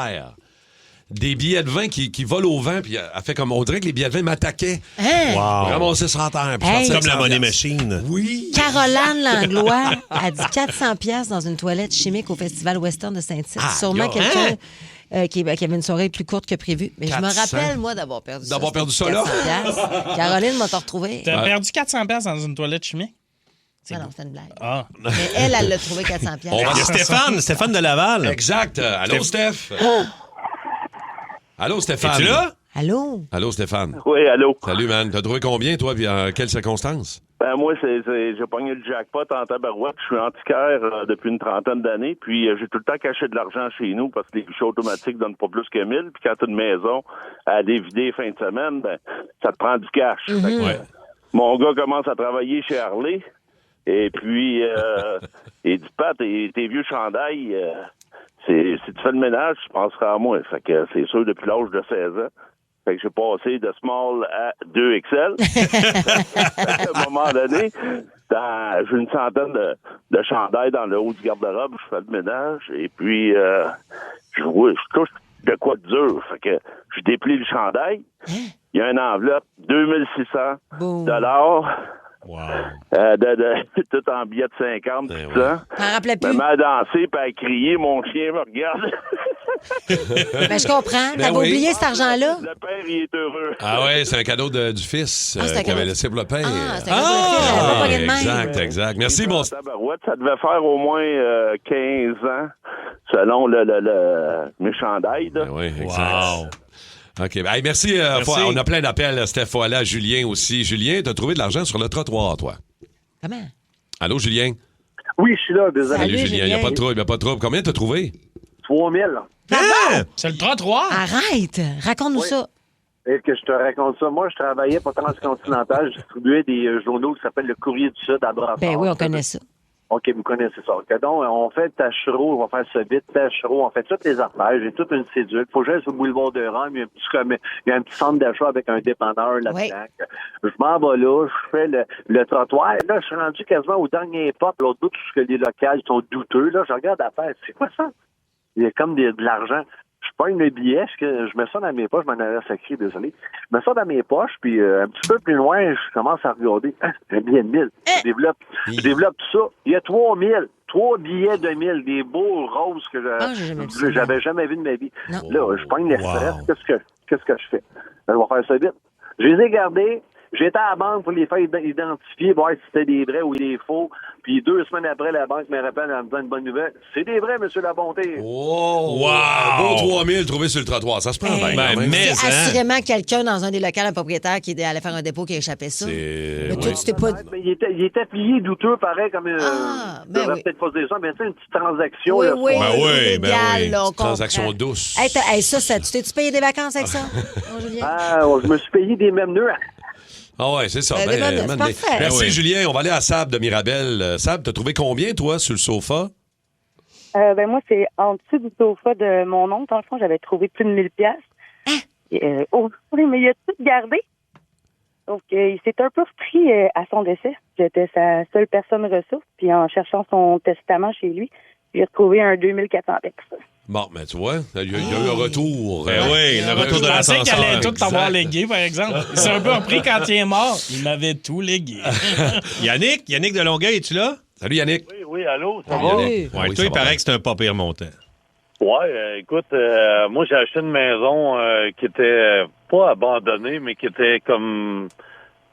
Des billets de vin qui volent au vent, puis elle fait comme, on dirait que les billets de vin m'attaquaient. Hein? Ramasser sur la terre. puis Hey. sortir Comme la 100 monnaie piastres. machine. Oui. Caroline Langlois a dit 400 pièces dans une toilette chimique au Festival Western de Saint-Tite. Sûrement quelqu'un qui avait une soirée plus courte que prévu. Mais 400. je me rappelle, moi, d'avoir perdu ça. D'avoir perdu ça, là? 400 piastres. Caroline m'a retrouvé. T'as perdu 400$ dans une toilette chimique? Non, c'est une blague. Ah. Mais elle l'a trouvé 400 piastres. Il y a Stéphane de Laval. Exact. Allô, Steph? Allô, Stéphane? Es-tu là? Allô? Allô, Stéphane? Oui, allô? Salut, man. T'as trouvé combien, toi, puis en quelles circonstances? Ben moi, j'ai pogné le jackpot en tabarouette. Je suis antiquaire depuis une trentaine d'années, puis j'ai tout le temps caché de l'argent chez nous parce que les guichets automatiques donnent pas plus que 1000. Puis quand t'as une maison à dévider fin de semaine, ben ça te prend du cash. Fait que, mon gars commence à travailler chez Harley, et puis il dit, Pat, tes vieux chandails... si tu fais le ménage, tu penseras à moi. Fait que c'est sûr, depuis l'âge de 16 ans. Fait que j'ai passé de small à 2XL. À un moment donné, j'ai une centaine de chandails dans le haut du garde-robe. Je fais le ménage. Et puis, je touche de quoi de dur. Fait que je déplie le chandail. Il y a une enveloppe, 2600 $. Wow. Tout en billets de 50, tout T'en ça. rappelais Je me plus? mets à danser puis à crier, mon chien me regarde. Ben, je comprends. T'avais oublié cet argent-là? Le père, il est heureux. Ah ouais, c'est un cadeau du fils c'est un qu'il avait cadeau. laissé pour le père. Ah, c'est un cadeau pour le fils, elle avait pas gagné de même. Exact. Merci, bon. Tabarouette, ça devait faire au moins 15 ans, selon mes chandails. là. Oui, exact. OK. Hey, merci. On a plein d'appels, Steph. Faut aller à Julien aussi. Julien, t'as trouvé de l'argent sur le trottoir, toi. Comment? Allô, Julien? Oui, je suis là, désolé. Salut, Julien. Julien. Il n'y a pas de trouble. Combien t'as trouvé? 3000. C'est le trottoir? Arrête! Raconte-nous ça. Et que je te raconte ça. Moi, je travaillais pour Transcontinental. Je distribuais des journaux qui s'appellent le Courrier du Sud à Brassard. Ben oui, on connaît ça. OK, vous connaissez ça. OK, donc, on fait Tachereau, on va faire Sobit, Tachereau, on fait toutes les affaires. J'ai toute une cédule. Faut que j'aille sur le boulevard de Rome. Il y a un petit centre d'achat avec un dépanneur là-dedans. Oui. Je m'en vais là, je fais le trottoir. Là, je suis rendu quasiment au dernier pas. L'autre bout, tout ce que les locales sont douteux. Là, je regarde l'affaire. C'est quoi ça? Il y a comme de l'argent. Je pogne le billet, je mets ça dans mes poches, je m'en avais sacré, désolé. Je mets ça dans mes poches, puis un petit peu plus loin, je commence à regarder. Un billet de 1000. Je développe tout ça. Il y a 3000. 3 billets de 1000, des beaux roses que j'avais jamais vu de ma vie. Non. Là, je pogne l'express. Qu'est-ce que je fais? Je vais faire ça vite. Je les ai gardés. J'étais à la banque pour les faire identifier, voir si c'était des vrais ou des faux. Puis 2 semaines après, la banque me rappelle en me disant une bonne nouvelle. C'est des vrais, monsieur Labonté. Oh, wow! Bon 3000 trouvés sur le trottoir. Ça se prend bien. quand même. C'est assurément quelqu'un dans un des locales, un propriétaire qui allait faire un dépôt qui a échappé ça. Mais toi, tu t'es pas... Mais il était plié douteux, pareil, comme... ben je devrais oui. peut-être pas dire ça, mais c'est une petite transaction. Oui, là, oui, ça. légal, là, on comprend. Transaction douce. Hey, ça, tu t'es-tu payé des vacances avec ça? Oh, Julien? Je me suis payé des mêmes nœuds. Ah ouais, c'est ça. C'est parfait. Merci, oui. Julien. On va aller à Sab de Mirabel. Sab, t'as trouvé combien, toi, sur le sofa? Moi, c'est en dessous du sofa de mon oncle. Dans le fond, j'avais trouvé plus de 1000 piastres. Oui, mais il a tout gardé. Donc, il s'est un peu repris à son décès. J'étais sa seule personne ressource. Puis en cherchant son testament chez lui, j'ai retrouvé un 2400 piastres. Bon, mais tu vois, il y a eu un retour. Ben oui, le retour de Je pensais l'ascenseur. qu'elle allait tout Exact. t'avoir légué, par exemple. Il s'est un peu repris quand il est mort. Il m'avait tout légué. Yannick de Longueuil, es-tu là? Salut, Yannick. Oui, allô, ça va? Ouais, Oui, toi, ça il va paraît bien. que c'est un pas pire montant. Ouais, écoute, moi, j'ai acheté une maison qui était pas abandonnée, mais qui était comme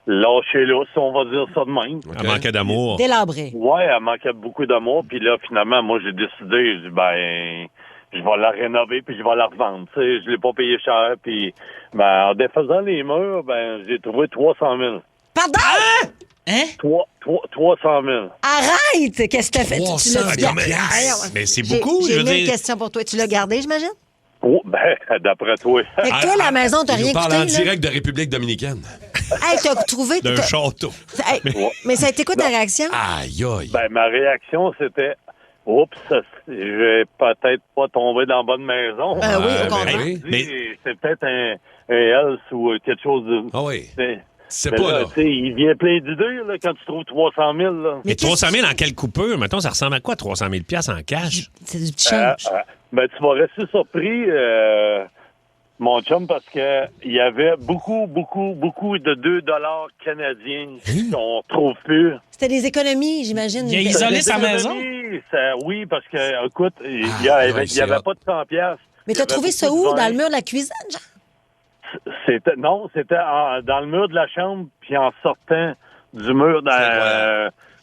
lâchée là, si on va dire ça de même. Elle manquait d'amour. Délabré. Ouais, elle manquait beaucoup d'amour. Puis là, finalement, moi, j'ai décidé, je dis, je vais la rénover puis je vais la revendre. Tu sais, je l'ai pas payé cher. Puis, en défaisant les murs, j'ai trouvé 300 000. Pardon? Hein? 300 000. Arrête! Qu'est-ce que t'as fait? Tu l'as 300 000. Mais c'est beaucoup, je J'ai veux une dire. question pour toi. Tu l'as gardé, j'imagine? Oh, d'après toi. Fait que toi, la maison, t'as Il rien nous parle coûté, en là? direct de République dominicaine. Hey, t'as trouvé... D'un château. Hey, mais ça a été quoi ta réaction? Aïe, aïe. Ma réaction, c'était, oups, je vais peut-être pas tomber dans la bonne maison. Oui, au contraire. Mais c'est peut-être un else ou quelque chose de... Ah oui. C'est mais pas là. Tu sais, il vient plein d'idées là, quand tu trouves 300 000. Là. Mais 300 000 en quelle coupure? Mettons, ça ressemble à quoi, 300 000 piastres en cash? C'est du petit change. Tu vas rester surpris, mon chum, parce que il y avait beaucoup de 2 $ canadiens qu'on trouve plus. C'était des économies, j'imagine. Il a isolé sa maison? Oui, parce que, écoute, il y avait pas de 100 piastres. Mais t'as trouvé ça où? Dans le mur de la cuisine, genre? C'était dans le mur de la chambre, puis en sortant du mur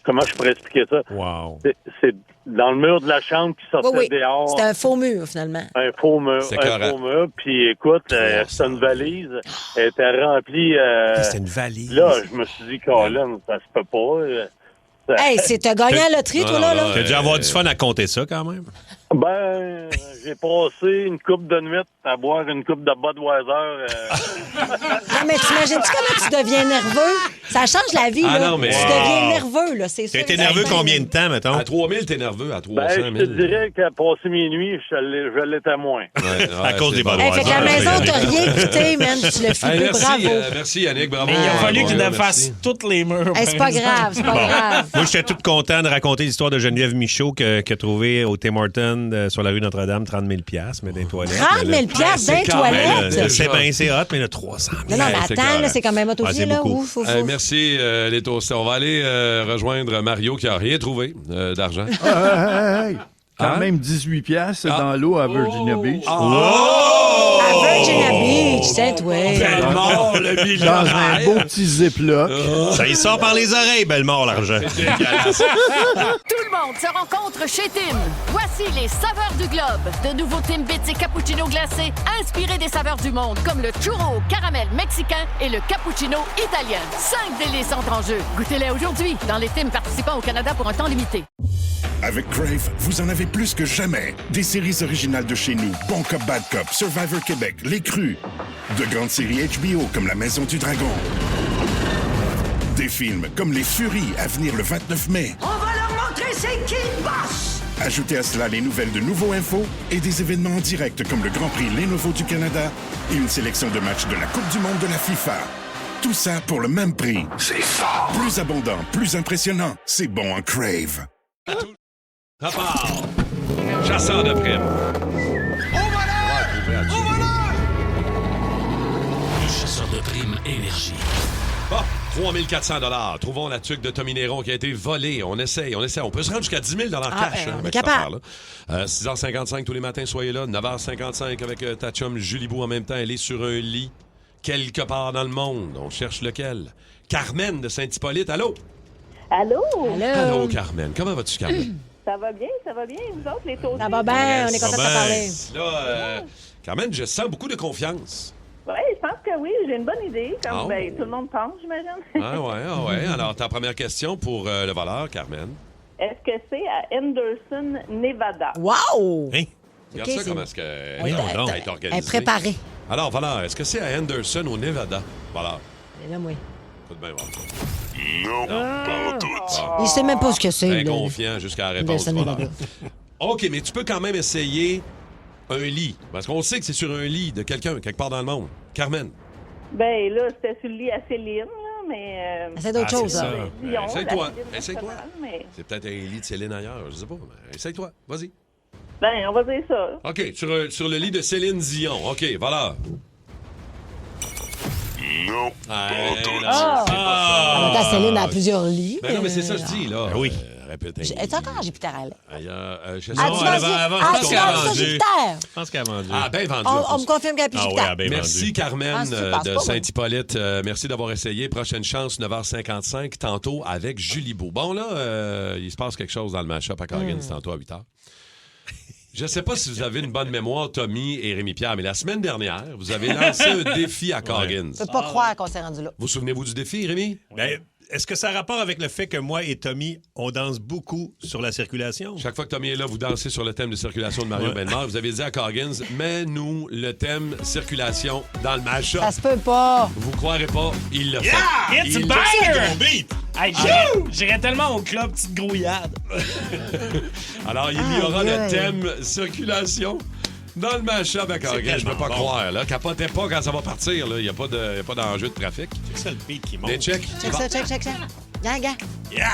comment je pourrais expliquer ça? Wow. C'est dans le mur de la chambre qui sortait Oui. dehors. C'était un faux mur, finalement. Un faux mur. Puis écoute, c'était une valise. Elle était remplie. C'était une valise. Là, je me suis dit, Colin, ça se peut pas. Hey, t'as gagné à la loterie, toi, là? T'as dû avoir du fun à compter ça, quand même. J'ai passé une coupe de nuit à boire une coupe de Budweiser. Non, mais t'imagines-tu comment tu deviens nerveux? Ça change la vie, là. Non, mais... Tu deviens nerveux, là, c'est sûr. T'as été nerveux combien de temps, mettons? À 3 000, t'es nerveux. À 300 000. Je te dirais qu'à passer mes nuits, je l'étais moins. À cause des Hey, fait que la maison, t'as rien coûté, man. Tu l'as flippé, bravo. Merci, Yannick, bravo. Mais il a fallu qu'il fasse toutes les murs. Hey, c'est pas grave, c'est pas grave. Moi, j'étais tout content de raconter l'histoire de Geneviève Michaud qui a trouvé au Tim Hortons sur la rue Notre-Dame 30 000 mais dans les toilettes. 30 000 dans les toilettes? C'est bien, c'est hot, mais là, 300 000. Non, mais attends, là, c'est quand même hot aussi, là. Ouf. Merci, les toastés. On va aller rejoindre Mario qui n'a rien trouvé d'argent. Quand même 18 piastres dans l'eau à Virginia Beach. À Virginia Beach, c'est ouais. Bellemort, le millionnaire. Dans un beau petit zip-lock. Ça y sort par les oreilles, Bellemort, l'argent. Tout le monde se rencontre chez Tim. Voici les saveurs du globe. De nouveaux Timbits et cappuccino glacés inspirés des saveurs du monde, comme le churro caramel mexicain et le cappuccino italien. 5 délices entrent en jeu. Goûtez-les aujourd'hui dans les Tim participants au Canada pour un temps limité. Avec Crave, vous en avez plus que jamais. Des séries originales de chez nous, Bon Cop, Bad Cop, Survivor Québec, Les Crus. De grandes séries HBO comme La Maison du Dragon. Des films comme Les Furies à venir le 29 mai. On va leur montrer c'est qui le boss! Ajoutez à cela les nouvelles de Nouveau Info et des événements en direct comme le Grand Prix Lenovo du Canada et une sélection de matchs de la Coupe du Monde de la FIFA. Tout ça pour le même prix. C'est fort! Plus abondant, plus impressionnant. C'est bon en Crave. Ça part. Chasseur de primes. Le chasseur de primes Énergie. Bon, 3 400 $. Trouvons la tuque de Tommy Néron qui a été volée. On essaye. On peut se rendre jusqu'à 10 000 cash. On est avec capable. cette affaire-là. 6h55 tous les matins, soyez là. 9h55 avec ta chum Julie Bou en même temps. Elle est sur un lit quelque part dans le monde. On cherche lequel? Carmen de Saint-Hippolyte. Allô? Allô? Allô, Carmen. Comment vas-tu, Carmen? Ça va bien, vous autres, les toastés? Ça va bien, on est content de te parler. Là, Carmen, je sens beaucoup de confiance. Oui, je pense que oui, j'ai une bonne idée, comme tout le monde pense, j'imagine. Ah ouais. Alors, ta première question pour le voleur, Carmen. Est-ce que c'est à Henderson, Nevada? Wow! Hein? Regarde Ok, ça, c'est- comment est-ce qu'elle Oui, est organisée. elle est préparée. Alors, voleur, est-ce que c'est à Henderson, au Nevada? Voleur. Elle est là, moi. Écoute bien voir. Il sait même pas ce que c'est. Très là. confiant jusqu'à la réponse. Henderson, Voleur. Nevada. OK, mais tu peux quand même essayer un lit. Parce qu'on sait que c'est sur un lit de quelqu'un, quelque part dans le monde. Carmen. Ben là, c'était sur le lit à Céline, là, mais... C'est d'autres choses, ça. là. Essaye-toi. Essaye-toi. Mais... C'est peut-être un lit de Céline ailleurs, je sais pas. Mais essaye-toi. Vas-y. Ben, on va dire ça. OK, sur le lit de Céline Dion. OK, voilà. Non. En même temps, Céline a plusieurs lits. Ben non, mais c'est ça que je dis, là. Oui. Répète. Est-ce encore Jupiter à l'air? Je Ah, tu penses ça, Jupiter? Je pense qu'elle a vendu. Ah, bien vendu. On me confirme qu'elle a plus Jupiter. Merci, Carmen Ah, super, c'est de pas Saint-Hippolyte. Merci d'avoir essayé. Prochaine chance, 9h55, tantôt avec Julie Beau. Bon, là, il se passe quelque chose dans le match-up à Corgan, tantôt à 8h. Je ne sais pas si vous avez une bonne mémoire, Tommy et Rémi-Pierre, mais la semaine dernière, vous avez lancé un défi à Corgan. Je peux pas croire qu'on s'est rendu là. Vous souvenez-vous du défi, Rémi? Ben, est-ce que ça a rapport avec le fait que moi et Tommy, on danse beaucoup sur la circulation? Chaque fois que Tommy est là, vous dansez sur le thème de circulation de Mario Bellemare. Vous avez dit à Corgans, mets-nous le thème circulation dans le match-up. Ça se peut pas. Vous croirez pas, il l'a fait. It's a Il banger! Hey, j'irais tellement au club, petite grouillade. Alors, il y aura le thème circulation dans le match-up à Corgan. Je peux pas croire. Là. Capotez pas quand ça va partir. Il n'y a pas d'enjeu de trafic. C'est ça le beat qui monte. Les check. Check ça. Gars. Yeah!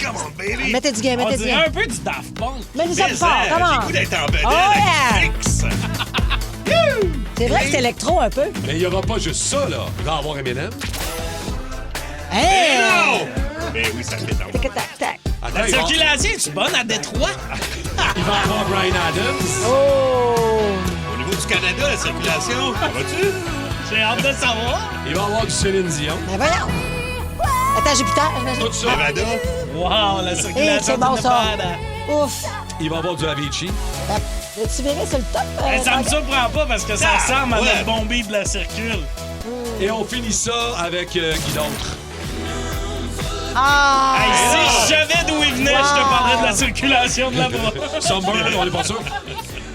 Come on, baby! Mettez du game, On mettez du dirait game. un peu du Daft Punk. Mettez ça plus fort, J'ai comment? le goût d'être en bedel Oh, avec yeah! Fix. C'est vrai que c'est électro un peu. Mais il n'y aura pas juste ça, là. Il va y avoir Eminem. Hey! Non! Mais oui, ça fait dans Tac. Attends, La circulation, es-tu bonne à Détroit? il va y avoir Bryan Adams. Oh! Au niveau du Canada, la circulation, ça va-tu? J'ai hâte de savoir. Il va y avoir du Céline Dion. Ben voyons. Attends, Jupiter. Tout ça. Nevada. Wow, la Hey, circulation c'est bon, du ça. Nevada. Ouf. Il va y avoir du Avicii. Tu verrais sur le top? Hey, ça me surprend pas parce que ça ressemble à ouais. notre bombée de la circule. Et on finit ça avec Guy D'autre. Ah! Hey, si je savais d'où il venait, je te parlerais de la circulation de là-bas. Sunburn, on n'est pas sûr.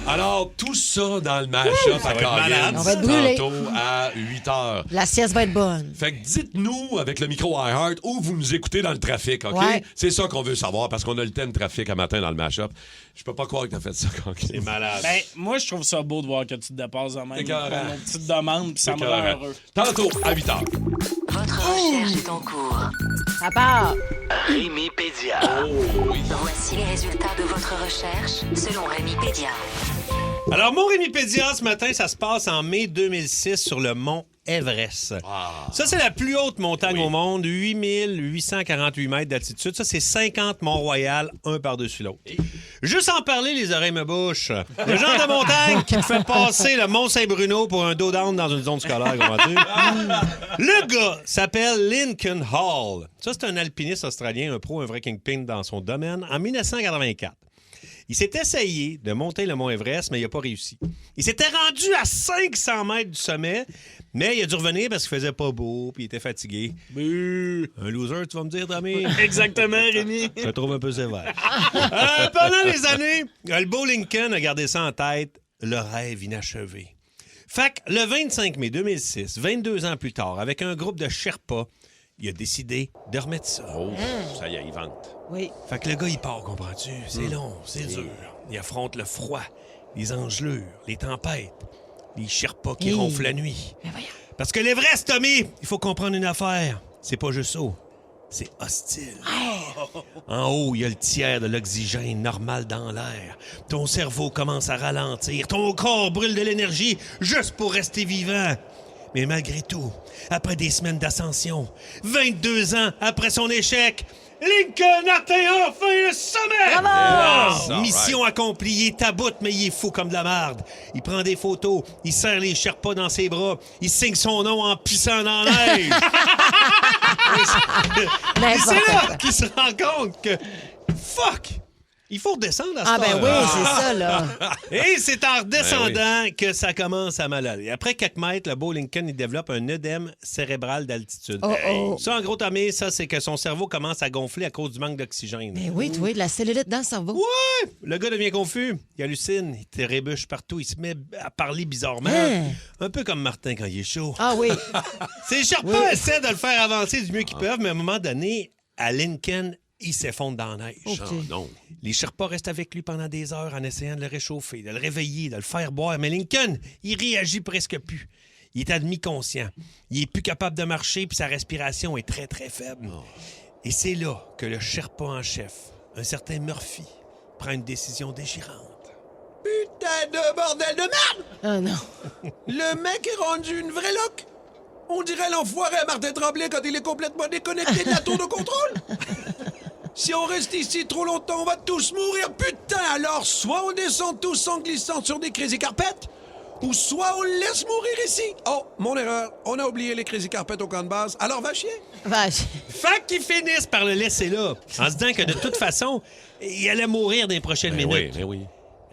Alors, tout ça dans le match-up à Corgan. On va être brûlés. Tantôt à 8h. La sieste va être bonne. Fait que dites-nous avec le micro iHeart où vous nous écoutez dans le trafic, OK? Ouais. C'est ça qu'on veut savoir parce qu'on a le thème trafic à matin dans le match-up. Je peux pas croire que t'as fait ça, Corgan. C'est malade. Ben, moi, je trouve ça beau de voir que tu te dépasses de même. Écœurant. Pour nos petites demandes, puis ça me rend heureux. Tantôt à 8h. Votre recherche est en cours. À part. Rémi-Pédia. Voici les résultats de votre recherche selon Rémi-Pédia. Alors, mon Rémi-Pédia, ce matin, ça se passe en mai 2006 sur le mont Everest. Ça, c'est la plus haute montagne au monde, 8848 mètres d'altitude. Ça, c'est 50 Mont-Royal, un par-dessus l'autre. Juste en parler, les oreilles me bouchent. Le genre de montagne qui te fait passer le Mont-Saint-Bruno pour un dos down dans une zone scolaire, comprends-tu? Le gars s'appelle Lincoln Hall. Ça, c'est un alpiniste australien, un pro, un vrai kingpin dans son domaine, en 1984. Il s'est essayé de monter le mont Everest, mais il n'a pas réussi. Il s'était rendu à 500 mètres du sommet, mais il a dû revenir parce qu'il faisait pas beau puis il était fatigué. Un loser, tu vas me dire, Tommy? Exactement, Rémi. Je le trouve un peu sévère. Pendant les années, le beau Lincoln a gardé ça en tête, le rêve inachevé. Fait que le 25 mai 2006, 22 ans plus tard, avec un groupe de Sherpas, il a décidé de remettre ça. Oh, ça y est, il vente. Oui. Fait que le gars, il part, comprends-tu? C'est long, c'est dur. Il affronte le froid, les engelures, les tempêtes, les Sherpas qui ronflent la nuit. Parce que l'Everest, Tommy, il faut comprendre une affaire. C'est pas juste haut, c'est hostile. En haut, il y a le tiers de l'oxygène normal dans l'air. Ton cerveau commence à ralentir. Ton corps brûle de l'énergie juste pour rester vivant. Mais malgré tout, après des semaines d'ascension, 22 ans après son échec, Lincoln atteint enfin le sommet! Bravo! Wow! Mission accomplie, il est à bout, mais il est fou comme de la marde. Il prend des photos, il serre les Sherpas dans ses bras, il signe son nom en pissant dans la neige. Et c'est là qu'il se rend compte que, fuck! Il faut redescendre à ce Ah ben oui, c'est ça, là. Et c'est en redescendant que ça commence à mal aller. Après quelques mètres, le beau Lincoln, il développe un œdème cérébral d'altitude. Ça, en gros, Tommy, ça, c'est que son cerveau commence à gonfler à cause du manque d'oxygène. Ben oui, tu vois, de la cellulite dans le cerveau. Ouais! Le gars devient confus. Il hallucine, il trébuche partout, il se met à parler bizarrement. Un peu comme Martin quand il est chaud. Ah oui. Ces Sherpas essaient de le faire avancer du mieux qu'ils peuvent, mais à un moment donné, à Lincoln, il s'effondre dans la neige. OK. Oh, non. Les Sherpas restent avec lui pendant des heures en essayant de le réchauffer, de le réveiller, de le faire boire. Mais Lincoln, il réagit presque plus. Il est à demi conscient. Il est plus capable de marcher, puis sa respiration est très, très faible. Et c'est là que le Sherpa en chef, un certain Murphy, prend une décision déchirante. Putain de bordel de merde! Ah non. Le mec est rendu une vraie loque! On dirait l'enfoiré à Martin Tremblay quand il est complètement déconnecté de la tour de contrôle! Si on reste ici trop longtemps, on va tous mourir, putain! Alors, soit on descend tous en glissant sur des crazy carpets, ou soit on le laisse mourir ici! Oh, mon erreur, on a oublié les crazy carpets au camp de base, alors va chier! Fait qu'ils finissent par le laisser là, en se disant que de toute façon, il allait mourir dans les prochaines minutes. Oui.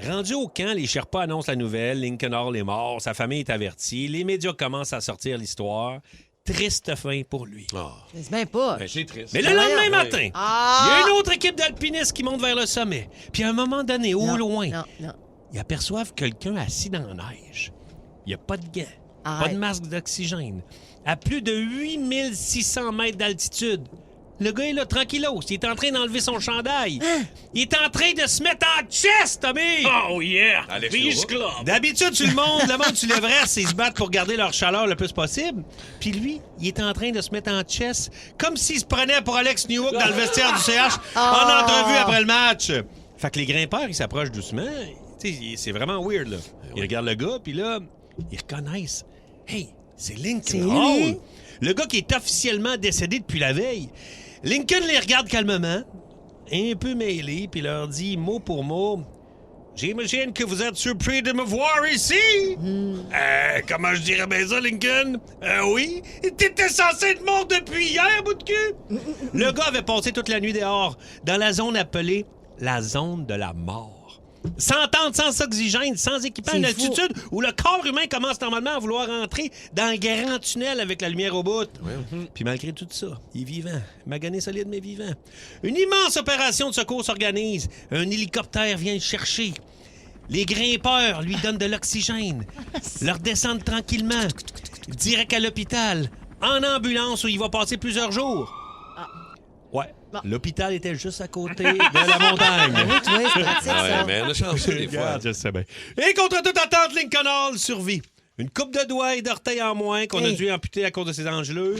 Rendu au camp, les Sherpas annoncent la nouvelle, Lincoln Hall est mort, sa famille est avertie, les médias commencent à sortir l'histoire. Triste fin pour lui. C'est bien pas. C'est triste. Mais le lendemain matin, il y Ah! a une autre équipe d'alpinistes qui monte vers le sommet. Puis à un moment donné, au loin, ils aperçoivent quelqu'un assis dans la neige. Il n'y a pas de gants, pas de masque d'oxygène. À plus de 8600 mètres d'altitude. Le gars est là, tranquillos. Il est en train d'enlever son chandail. Il est en train de se mettre en chest, Tommy! Oh yeah! Alex Beach Nova. Club! D'habitude, le monde tu l'Everest, ils se battent pour garder leur chaleur le plus possible. Puis lui, il est en train de se mettre en chest, comme s'il se prenait pour Alex Newhook dans le vestiaire du CH en entrevue après le match. Fait que les grimpeurs, ils s'approchent doucement. Tu sais, c'est vraiment weird, là. Ils regardent le gars, puis là, ils reconnaissent. Hey, c'est Lincoln Hall! Le gars qui est officiellement décédé depuis la veille. Lincoln les regarde calmement, un peu mêlé, puis leur dit mot pour mot: « J'imagine que vous êtes surpris de me voir ici. Comment je dirais bien ça, Lincoln? Oui. T'étais censé être mort depuis hier, bout de cul. » Le gars avait passé toute la nuit dehors, dans la zone appelée la zone de la mort. Sans tente, sans oxygène, sans équipement, une altitude où le corps humain commence normalement à vouloir entrer dans un grand tunnel avec la lumière au bout. Puis malgré tout ça, il est vivant. Magané solide, mais vivant. Une immense opération de secours s'organise. Un hélicoptère vient le chercher. Les grimpeurs lui donnent de l'oxygène. Leur descendent tranquillement. Direct à l'hôpital. En ambulance où il va passer plusieurs jours. Ouais. L'hôpital était juste à côté de la montagne. Oui, c'est pratique, ça. Mais on a chancé des fois. Je sais bien. Et contre toute attente, Lincoln Hall survit. Une coupe de doigts et d'orteils en moins qu'on a dû amputer à cause de ses engelures.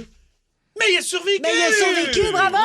Mais il a survécu! Bravo!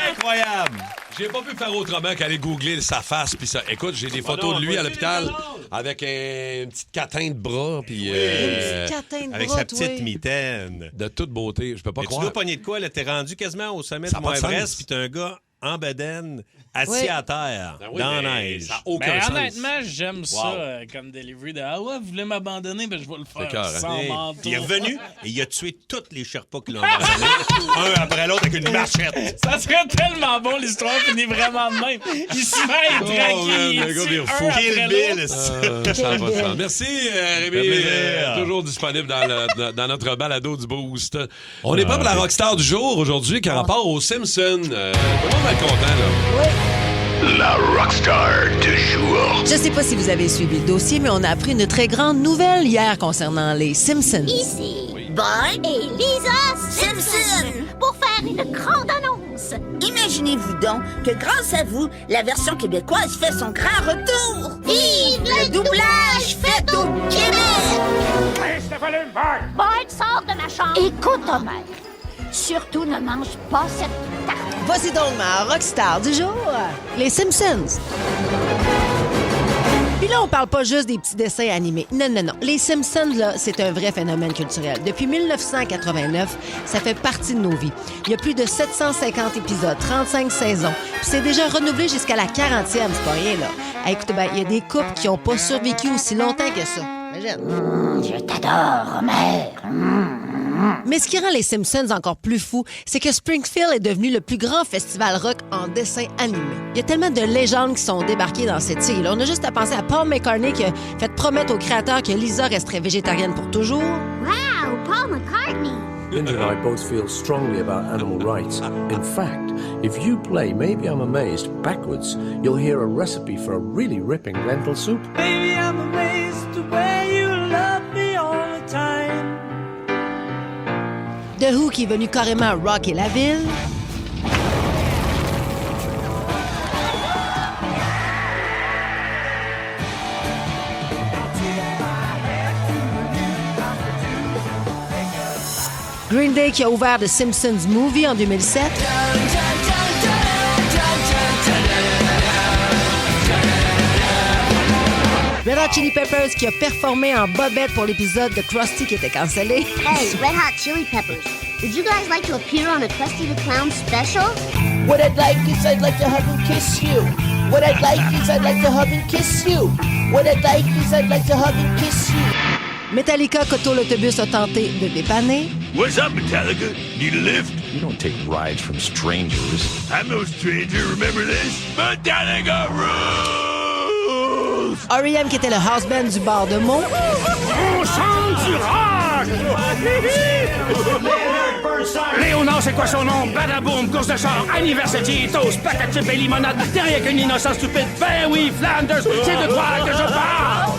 Incroyable! J'ai pas pu faire autrement qu'aller googler sa face. Puis ça, écoute, j'ai des photos de lui à l'hôpital avec une petite catin de bras. Puis, avec sa petite mitaine. De toute beauté, je peux pas croire. Tu dois pogner de quoi? Là, t'es rendu quasiment au sommet Ça du a pas de Mont-Everest, sens. puis t'as un gars en bedaine, assis à terre, dans la neige. Ça n'a aucun Ben, sens. honnêtement, j'aime ça comme delivery de « Ah ouais, vous voulez m'abandonner? Ben, je vais le faire sans manteau. » Il est revenu et il a tué tous les Sherpas qui l'ont abandonné, un après l'autre avec une machette. Ça serait tellement bon, l'histoire finit vraiment de même. Il se met à traquer, il tue un après l'autre. Ça va se faire. Merci, Rémi. Toujours disponible dans notre balado du Boost. On est pas pour la rockstar du jour aujourd'hui qui a rapport aux Simpsons. Tout le monde va être content, là. La rockstar du jour. Je sais pas si vous avez suivi le dossier, mais on a appris une très grande nouvelle hier concernant les Simpsons. Ici, Bart et Lisa Simpson pour faire une grande annonce. Imaginez-vous donc que grâce à vous, la version québécoise fait son grand retour. Vive le doublage fait au Québec! Bart, sors de ma chambre. Écoute, Homer. Surtout ne mange pas cette tarte. Voici donc ma rockstar du jour, les Simpsons. Puis là, on parle pas juste des petits dessins animés. Non. Les Simpsons, là, c'est un vrai phénomène culturel. Depuis 1989, ça fait partie de nos vies. Il y a plus de 750 épisodes, 35 saisons. Puis c'est déjà renouvelé jusqu'à la 40e, c'est pas rien, là. Écoutez, il y a des couples qui ont pas survécu aussi longtemps que ça. Imagine. Je t'adore, Homer. Mais ce qui rend les Simpsons encore plus fous, c'est que Springfield est devenu le plus grand festival rock en dessin animé. Il y a tellement de légendes qui sont débarquées dans cette île. On a juste à penser à Paul McCartney qui a fait promettre au créateur que Lisa resterait végétarienne pour toujours. Wow, Paul McCartney. Linda and I both feel strongly about animal rights. In fact, if you play Maybe I'm Amazed backwards, you'll hear a recipe for a really ripping lentil soup. Baby, I'm amazed the way you love me all the time. The Who qui est venu carrément rocker la ville. Green Day qui a ouvert The Simpsons Movie en 2007. Red Hot Chili Peppers qui a performé en bobette pour l'épisode de Krusty qui était cancellé. Hey, Red Hot Chili Peppers, would you guys like to appear on a Krusty the Clown special? What I'd like is I'd like to hug and kiss you. What I'd like is I'd like to hug and kiss you. What I'd like is I'd like to hug and kiss you. Metallica, qu'Auto l'autobus a tenté de dépanner. What's up, Metallica? Need a lift? You don't take rides from strangers. I'm no stranger, remember this? Metallica rules! R.E.M. qui était le house band du bar de Meaux. On chante du rock! Léonard, c'est quoi son nom? Badaboum, course de char, anniversary, toast, pack à chips et limonade, derrière qu'une innocence stupide. Ben oui, Flanders, c'est de toi que je parle!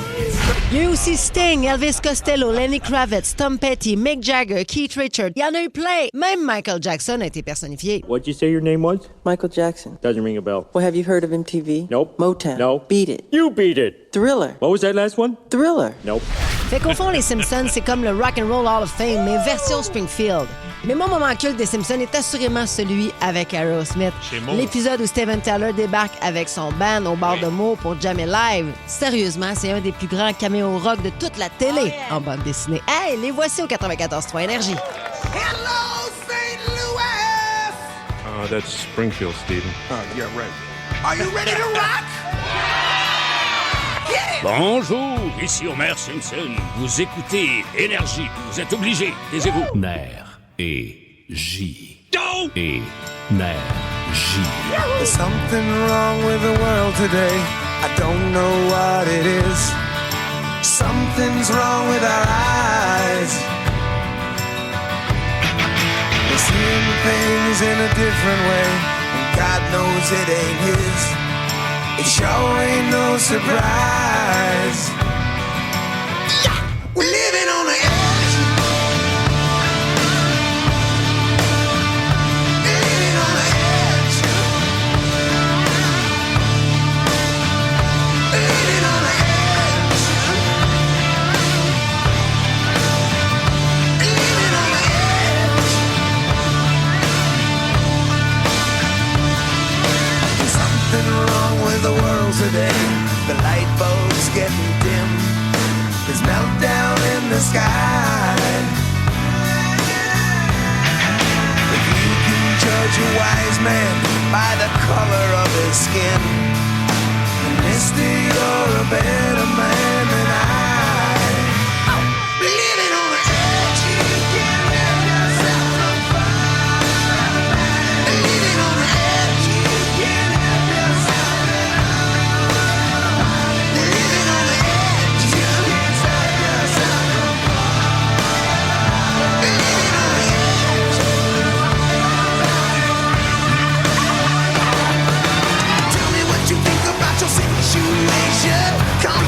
Il y a eu aussi Sting, Elvis Costello, Lenny Kravitz, Tom Petty, Mick Jagger, Keith Richards. Il y en a eu plein. Même Michael Jackson a été personnifié. What'd you say your name was? Michael Jackson. Doesn't ring a bell. Well, have you heard of MTV? Nope. Motown? No. Beat It? You beat it. Thriller? What was that last one? Thriller. Nope. Fait qu'au fond, les Simpsons, c'est comme le Rock and Roll Hall of Fame, mais version Springfield. Mais mon moment culte des Simpsons est assurément celui avec Aerosmith. L'épisode où Steven Tyler débarque avec son band au bar de Meaux pour jammer live. Sérieusement, c'est un des plus grands caméos rock de toute la télé en bande dessinée. Hey, les voici au 94.3 Énergie. Hello, St. Louis! That's Springfield, Stephen. Oh, yeah, right. Are you ready to rock? Bonjour, ici Homer Simpson. Vous écoutez Énergie. Vous êtes obligés. Taisez-vous. J. There's something wrong with the world today. I don't know what it is. Something's wrong with our eyes. We're seeing things in a different way, and God knows it ain't His. It sure ain't no surprise. We're living on the edge. Living on the edge. Living on the edge. Living on the edge. There's something wrong with the world today. The light bulb's getting dim. There's meltdown in the sky. If you can judge a wise man by the color of his skin, then mister, you're a better man than I. Living on the edge, you can't let yourself on fire. Living on the edge, you can't help yourself at all. Living on the edge, you can't stop yourself from falling. Living on the edge. Tell me what you think about your situation. Come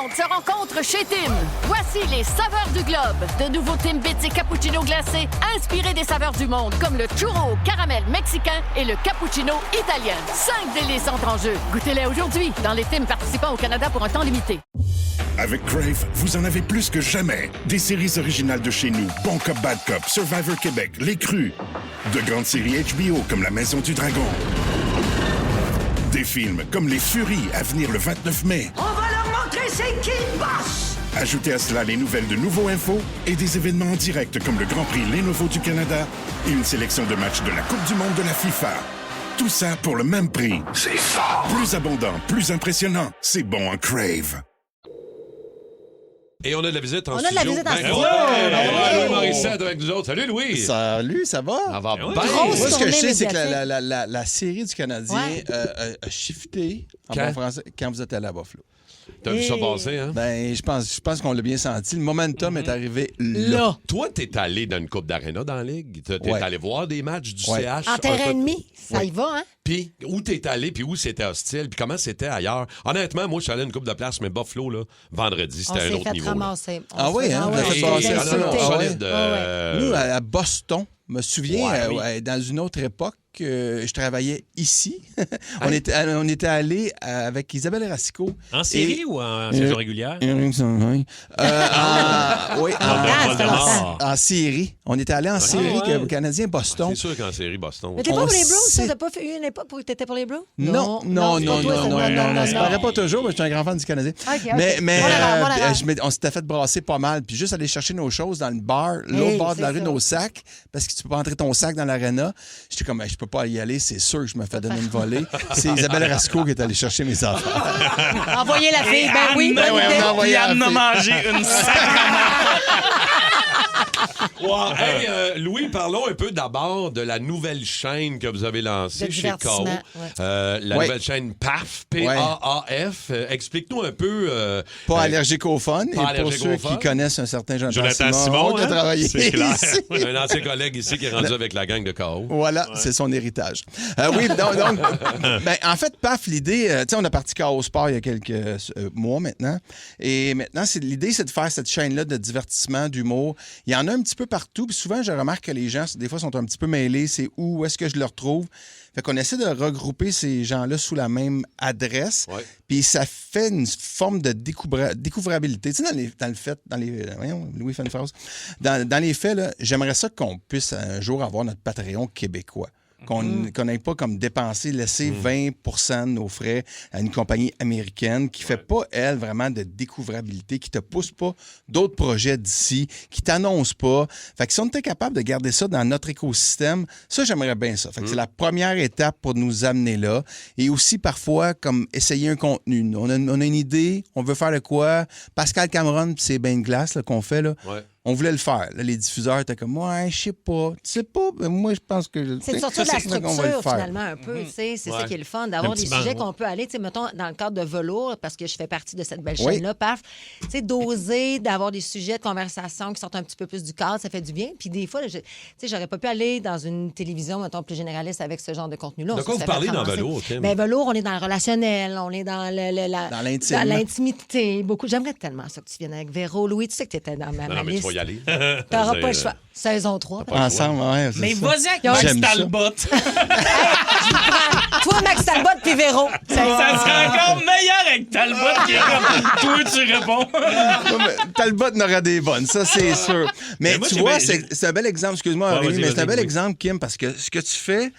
monde se rencontre chez Tim. Voici les saveurs du globe. De nouveaux Timbits et cappuccinos glacés inspirés des saveurs du monde, comme le churro caramel mexicain et le cappuccino italien. 5 délices entrent en jeu. Goûtez-les aujourd'hui dans les Tims participants au Canada pour un temps limité. Avec Crave, vous en avez plus que jamais. Des séries originales de chez nous, Bon Cop, Bad Cop, Survivor Québec, Les Crus. De grandes séries HBO comme La Maison du Dragon. Des films comme Les Furies à venir le 29 mai. On va leur montrer c'est qui le boss! Ajoutez à cela les nouvelles de Nouveau Info et des événements en direct comme le Grand Prix Lenovo du Canada et une sélection de matchs de la Coupe du Monde de la FIFA. Tout ça pour le même prix. C'est fort. Plus abondant, plus impressionnant. C'est bon en Crave. Et on a de la visite en On a de la studio. visite en studio. Louis Morissette avec nous autres. Salut, Louis. Salut, ça va? Ça va bien. Moi, ce que je sais, c'est que médiatique. la série du Canadien a shifté en bon français quand vous êtes allé à Buffalo. T'as vu ça passer, hein? Ben, je pense qu'on l'a bien senti. Le momentum est arrivé là. Toi, t'es allé dans une coupe d'aréna dans la Ligue. T'es allé voir des matchs du Ouais. CH. En terrain ennemi, ça y va, hein? Puis, où t'es allé, puis où c'était hostile, puis comment c'était ailleurs. Honnêtement, moi, je suis allé à une coupe de place, mais Buffalo, là, vendredi, On c'était un s'est autre fait niveau. ramasser. Ah oui, hein? Vous fait passer avez ça. insulté. Solide. Nous, à Boston, je me souviens, Ouais. dans une autre époque, je travaillais ici. on était allé avec Isabelle Racicot. En série ou en saison régulière? Oui, Voldemort. en série. On était allé en série ouais. que Canadien Boston. C'est sûr qu'en série, Boston. Mais t'es pas On pour les Blues? sait- Ça, t'as pas fait une époque où t'étais pour les Blues? Non, ça paraît pas toujours, mais je suis un grand fan du Canadien. OK. Mais Bon erreur. on s'était fait brasser pas mal, puis juste aller chercher nos choses dans le bar, l'autre bord de la c'est rue, ça. nos sacs, parce que tu peux pas entrer ton sac dans l'aréna. J'étais comme, je peux pas y aller, c'est sûr que je me fais donner une volée. C'est Isabelle Rasco qui est allée chercher mes affaires. Envoyez la fille, ben oui. Ben ouais, on a envoyé Puis la Anne a fille. mangé une sacrement. Wow. Hey, Louis, parlons un peu d'abord de la nouvelle chaîne que vous avez lancée De chez K.O. divertissement, La Ouais. nouvelle chaîne PAF, P-A-A-F. Explique-nous un peu. Pas allergique au fun. pas Et pour allergique ceux au fun. qui connaissent un certain Jonathan Simon Simon, qui a hein? travaillé C'est clair. ici. Un ancien collègue ici qui est rendu avec la gang de K.O. Voilà, c'est son héritage. Oui, donc ben, en fait, paf, l'idée, tu sais, on a parti Chaos Sport il y a quelques mois maintenant. Et maintenant, l'idée, c'est de faire cette chaîne-là de divertissement, d'humour. Il y en a un petit peu partout. Puis souvent, je remarque que les gens, des fois, sont un petit peu mêlés. C'est où est-ce que je le retrouve? Fait qu'on essaie de regrouper ces gens-là sous la même adresse. Ouais. Puis ça fait une forme de découvrabilité. Tu sais, voyons, Louis fait une phrase. Dans les faits, là, j'aimerais ça qu'on puisse un jour avoir notre Patreon québécois. Qu'on n'ait pas comme dépenser, laisser 20 de nos frais à une compagnie américaine qui fait pas, elle, vraiment de découvrabilité, qui te pousse pas d'autres projets d'ici, qui t'annonce pas. Fait que si on était capable de garder ça dans notre écosystème, ça, j'aimerais bien ça. Fait que c'est la première étape pour nous amener là. Et aussi, parfois, comme essayer un contenu. On a une idée, on veut faire de quoi. Pascal Cameron, puis c'est bains de glace là, qu'on fait, là. Ouais. On voulait le faire. Là, les diffuseurs étaient comme, ouais, je sais pas. Tu sais pas, mais moi, je pense que. C'est de sortir de la structure, finalement, un peu. Tu sais, c'est Ouais. ça qui est le fun, d'avoir Un des petit sujets banc, qu'on peut aller, tu sais, mettons, dans le cadre de velours, parce que je fais partie de cette belle Oui. chaîne-là, paf. Tu sais, d'oser, d'avoir des sujets de conversation qui sortent un petit peu plus du cadre, ça fait du bien. Puis des fois, tu sais, j'aurais pas pu aller dans une télévision, mettons, plus généraliste avec ce genre de contenu-là. De On quoi se vous fait parlez dans ramasser. velours, Kim? Ben, velours, on est dans le relationnel, on est dans Dans l'intime. dans l'intimité. Beaucoup. J'aimerais tellement ça que tu viennes avec Véro. Louis, tu sais que tu étais dans ma Non, mais tu liste. vas y aller. T'auras pas le choix. Saison 3. Ensemble, ouais. c'est Mais ça. vas-y avec Max J'aime ça. Talbot. Toi, Max Talbot puis Véro. Ça serait encore meilleur avec Talbot qui est comme toi, tu réponds. Ouais, mais Talbot n'aura des bonnes, ça, c'est sûr. Mais moi, tu j'ai vois, bien- c'est un bel exemple, excuse-moi, Ouais, Aurélie, vas-y, mais c'est un vas-y, bel oui. exemple, Kim, parce que ce que tu fais,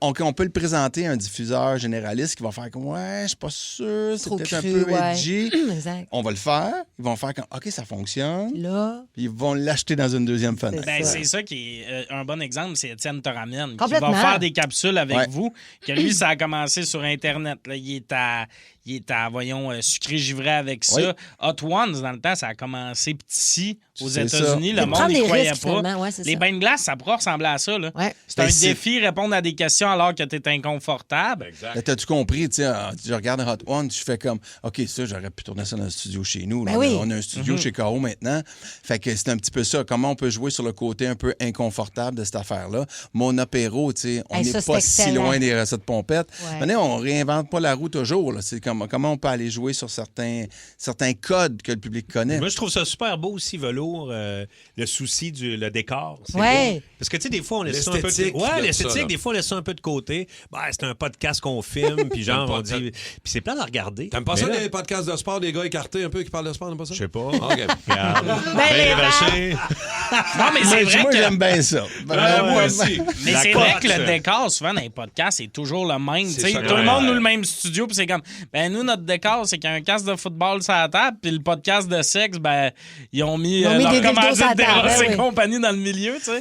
on peut le présenter à un diffuseur généraliste qui va faire comme, ouais, je suis pas sûr, c'est Trop peut-être un cru, peu ouais. edgy. Exact. On va le faire, ils vont faire comme, OK, ça fonctionne, Là. puis ils vont l'acheter dans une deuxième fenêtre. Ben, c'est ça qui est un bon exemple, c'est Étienne Toramène qui Complètement. va faire des capsules avec Ouais. vous. Que lui, ça a commencé sur Internet. Là. Il est à voyons, sucré givré avec ça. Oui. Hot Ones, dans le temps, ça a commencé petit aux C'est États-Unis. ça. Le De monde prendre n'y des croyait risques, pas. finalement, ouais, c'est Les ça. bains de glace, ça pourrait ressembler à ça. Là. Ouais. C'est un Ben, c'est- défi, répondre à des questions alors que tu es inconfortable. Exact. Là, t'as-tu compris, tu sais, je regarde Hot One, je fais comme, OK, ça, j'aurais pu tourner ça dans le studio chez nous. Ben Là, oui. On a un studio chez K.O. maintenant. Fait que c'est un petit peu ça. Comment on peut jouer sur le côté un peu inconfortable de cette affaire-là. Mon apéro, tu sais, on Hey, n'est ça, pas c'est si excellent. loin des recettes pompettes. Ouais. Maintenant, on réinvente pas la roue toujours. là. C'est comme comment on peut aller jouer sur certains codes que le public connaît. Moi, je trouve ça super beau aussi, Velours, le souci le décor. C'est ouais. beau. Parce que, tu sais, des fois, on laisse ça un peu L'esthétique, l'esthétique, des fois, on laisse ça un peu de côté. C'est un podcast qu'on filme, puis genre, on dit... Puis c'est plein à regarder. T'aimes pas ça, les podcasts de sport, des gars écartés un peu qui parlent de sport, t'aimes pas ça? Je sais pas. OK. Regarde. Non, mais c'est vrai moi, que... j'aime bien ça. Moi aussi. Mais c'est vrai que le décor, souvent, dans les podcasts, c'est toujours le même. C'est ça, Tout le monde nous le même studio, puis c'est comme... nous, notre décor, c'est qu'il y a un casque de football sur la table, puis le podcast de sexe, ils ont mis leur des dildos commandite sur la de table, Ross et oui. compagnie dans le milieu, tu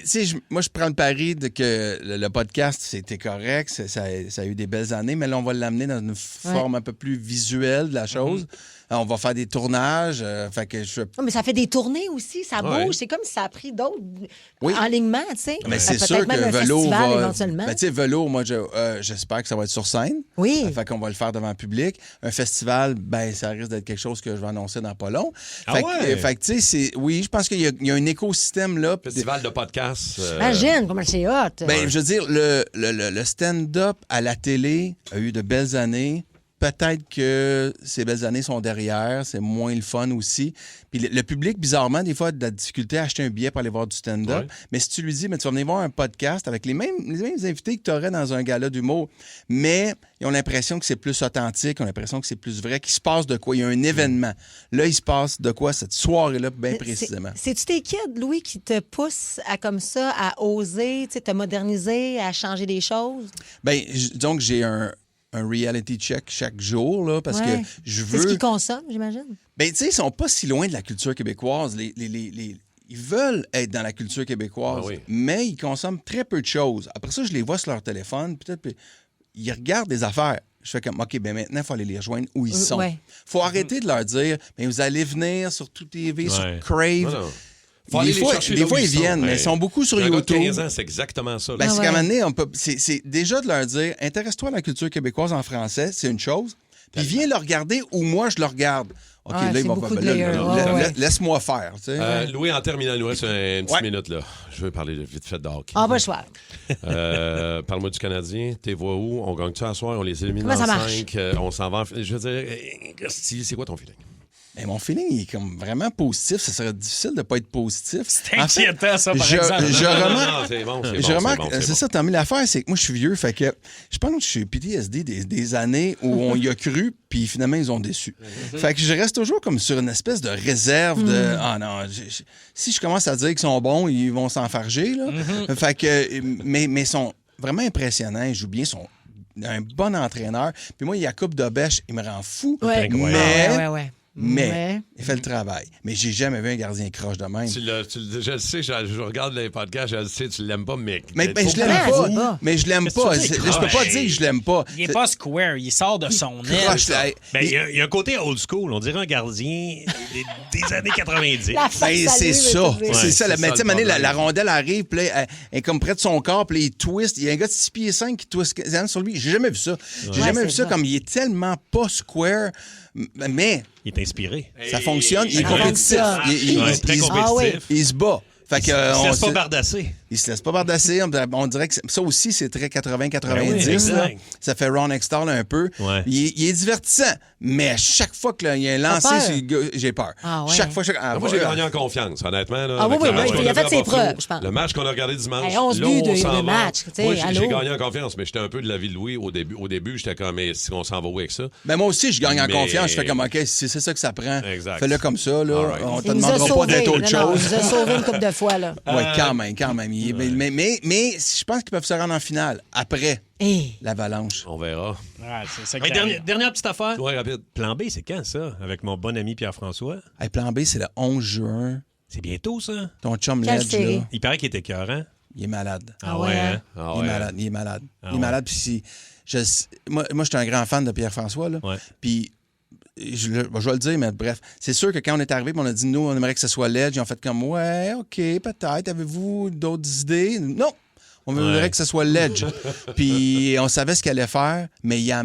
sais. Moi, je prends le pari que le podcast, c'était correct, ça a eu des belles années, mais là, on va l'amener dans une forme un peu plus visuelle de la chose. On va faire des tournages. Fait que mais ça fait des tournées aussi, ça bouge. Ouais. C'est comme si ça a pris d'autres enlignements, tu sais. Mais c'est Peut-être sûr même que un Velours festival, va... éventuellement. Tu sais, Velours, moi, j'espère que ça va être sur scène. Oui. Fait qu'on va le faire devant le public. Un festival, ça risque d'être quelque chose que je vais annoncer dans pas long. Fait que, tu sais, oui, je pense qu'il y a un écosystème là. Festival de podcasts. Imagine comment c'est hot. Je veux dire, le stand-up à la télé a eu de belles années. Peut-être que ces belles années sont derrière, c'est moins le fun aussi. Puis le public, bizarrement, des fois, a de la difficulté à acheter un billet pour aller voir du stand-up. Ouais. Mais si tu lui dis, tu vas venir voir un podcast avec les mêmes invités que tu aurais dans un gala d'humour, mais ils ont l'impression que c'est plus authentique, ils ont l'impression que c'est plus vrai, qu'il se passe de quoi. Il y a un événement. Là, il se passe de quoi cette soirée-là, bien précisément. C'est-tu tes kids, Louis, qui te poussent comme ça à oser, te moderniser, à changer des choses? Disons que j'ai un reality check chaque jour, là, parce que je veux... C'est ce qu'ils consomment, j'imagine? Tu sais, ils sont pas si loin de la culture québécoise. Ils veulent être dans la culture québécoise, mais ils consomment très peu de choses. Après ça, je les vois sur leur téléphone, peut-être, puis ils regardent des affaires. Je fais comme, OK, maintenant, il faut aller les rejoindre où ils sont. Il faut arrêter de leur dire, vous allez venir sur Tout TV, sur Crave... Des fois, ils viennent, mais ils sont beaucoup sur YouTube. 15 ans, c'est exactement ça. C'est qu'à un moment donné, c'est déjà de leur dire, intéresse-toi à la culture québécoise en français, c'est une chose, puis viens le regarder où moi je le regarde. OK, là, il va laisse-moi faire. Tu sais. Louis, en terminant, il nous reste une petite minute. Là. Je veux parler vite fait de hockey. Ah, choix. Parle-moi du Canadien. T'es vois où? On gagne-tu à soir? On les élimine en 5. On s'en va. Je veux dire, c'est quoi ton feeling? Mais mon feeling, il est comme vraiment positif. Ça serait difficile de ne pas être positif. C'est inquiétant, ça, par exemple. Je remarque, c'est ça, t'as mis l'affaire, c'est que moi, je suis vieux. Fait que je pense que je suis PTSD des années où on y a cru, puis finalement, ils ont déçu. Fait que je reste toujours comme sur une espèce de réserve de « Ah non, si je commence à dire qu'ils sont bons, ils vont s'enfarger. » Fait que, mais ils sont vraiment impressionnants. Ils jouent bien, ils sont un bon entraîneur. Puis moi, Jacob Dobèche, il me rend fou. Mais il fait le travail. Mais j'ai jamais vu un gardien croche de même. Je le sais, je regarde les podcasts, je le sais, tu l'aimes pas, mais je l'aime pas. Mais je l'aime pas. Je peux pas dire que je l'aime pas. Il est pas square, il sort de son aile. Il y a un côté old school, on dirait un gardien des années 90. C'est ça. C'est ça. Mais tu sais, la rondelle arrive, puis elle est comme près de son corps, puis il twist. Il y a un gars de 6 pieds 5 qui twist sur lui. J'ai jamais vu ça. J'ai jamais vu ça comme il est tellement pas square. Mais il est inspiré. Ça fonctionne. Il est compétitif. Très compétitif. Il se bat. Fait que, il se laisse pas bardasser. Il se laisse pas bardasser. On dirait que ça aussi, c'est très 80-90. Ça fait Ron Extall un peu. Ouais. Il est divertissant. Mais à chaque fois qu'il y a un lancé, j'ai peur. Chaque fois. Moi, j'ai gagné en confiance, honnêtement. Là, il a fait ses preuves, je pense. Le match qu'on a regardé dimanche. 11 buts de match. Moi, j'ai gagné en confiance, mais j'étais un peu de l'avis de Louis au début. J'étais comme, mais si on s'en va où avec ça? Ben moi aussi, je gagne en confiance. Je fais comme, OK, si c'est ça que ça prend, fais-le comme ça. Là. On te demandera pas d'être autre chose. Il nous a sauvé une couple de fois. Là. Oui, quand même. Mais je pense qu'ils peuvent se rendre en finale après l'Avalanche. On verra. Dernière petite affaire. Ouais, rapide. Plan B, c'est quand ça? Avec mon bon ami Pierre-François. Plan B, c'est le 11 juin. C'est bientôt, ça? Ton chum Ledge, là. Il paraît qu'il était écœurant. Il est malade. Ah ouais? Hein? Il est malade. Il est malade. Puis moi, je suis un grand fan de Pierre-François. Là. Puis je vais le dire, mais bref, c'est sûr que quand on est arrivé, on a dit, nous, on aimerait que ce soit Ledge. Ils ont fait comme, ouais, OK, peut-être. Avez-vous d'autres idées? Non! On voudrait que ce soit Ledge. Puis on savait ce qu'il allait faire, mais il a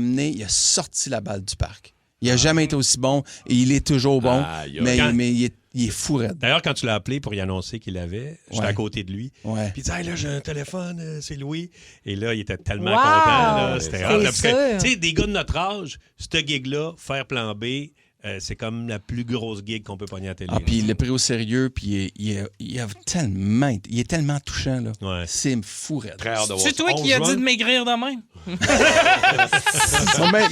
sorti la balle du parc. Il n'a jamais été aussi bon et il est toujours bon, mais il Il est fou raide. D'ailleurs, quand tu l'as appelé pour y annoncer qu'il l'avait, j'étais Ouais. à côté de lui. Ouais. Puis il dit hey, là, j'ai un téléphone, c'est Louis. Et là, il était tellement Wow! content. Là. C'était C'est hot, là, parce que, sûr. tu sais, des gars de notre âge, ce gig-là, faire plan B, c'est comme la plus grosse gig qu'on peut pogner à la télé. Ah, puis il l'a pris au sérieux, puis il est tellement touchant, là. Ouais. C'est fou raide. Très hâte de voir C'est ça. toi qui as 11 dit juin. de maigrir de même?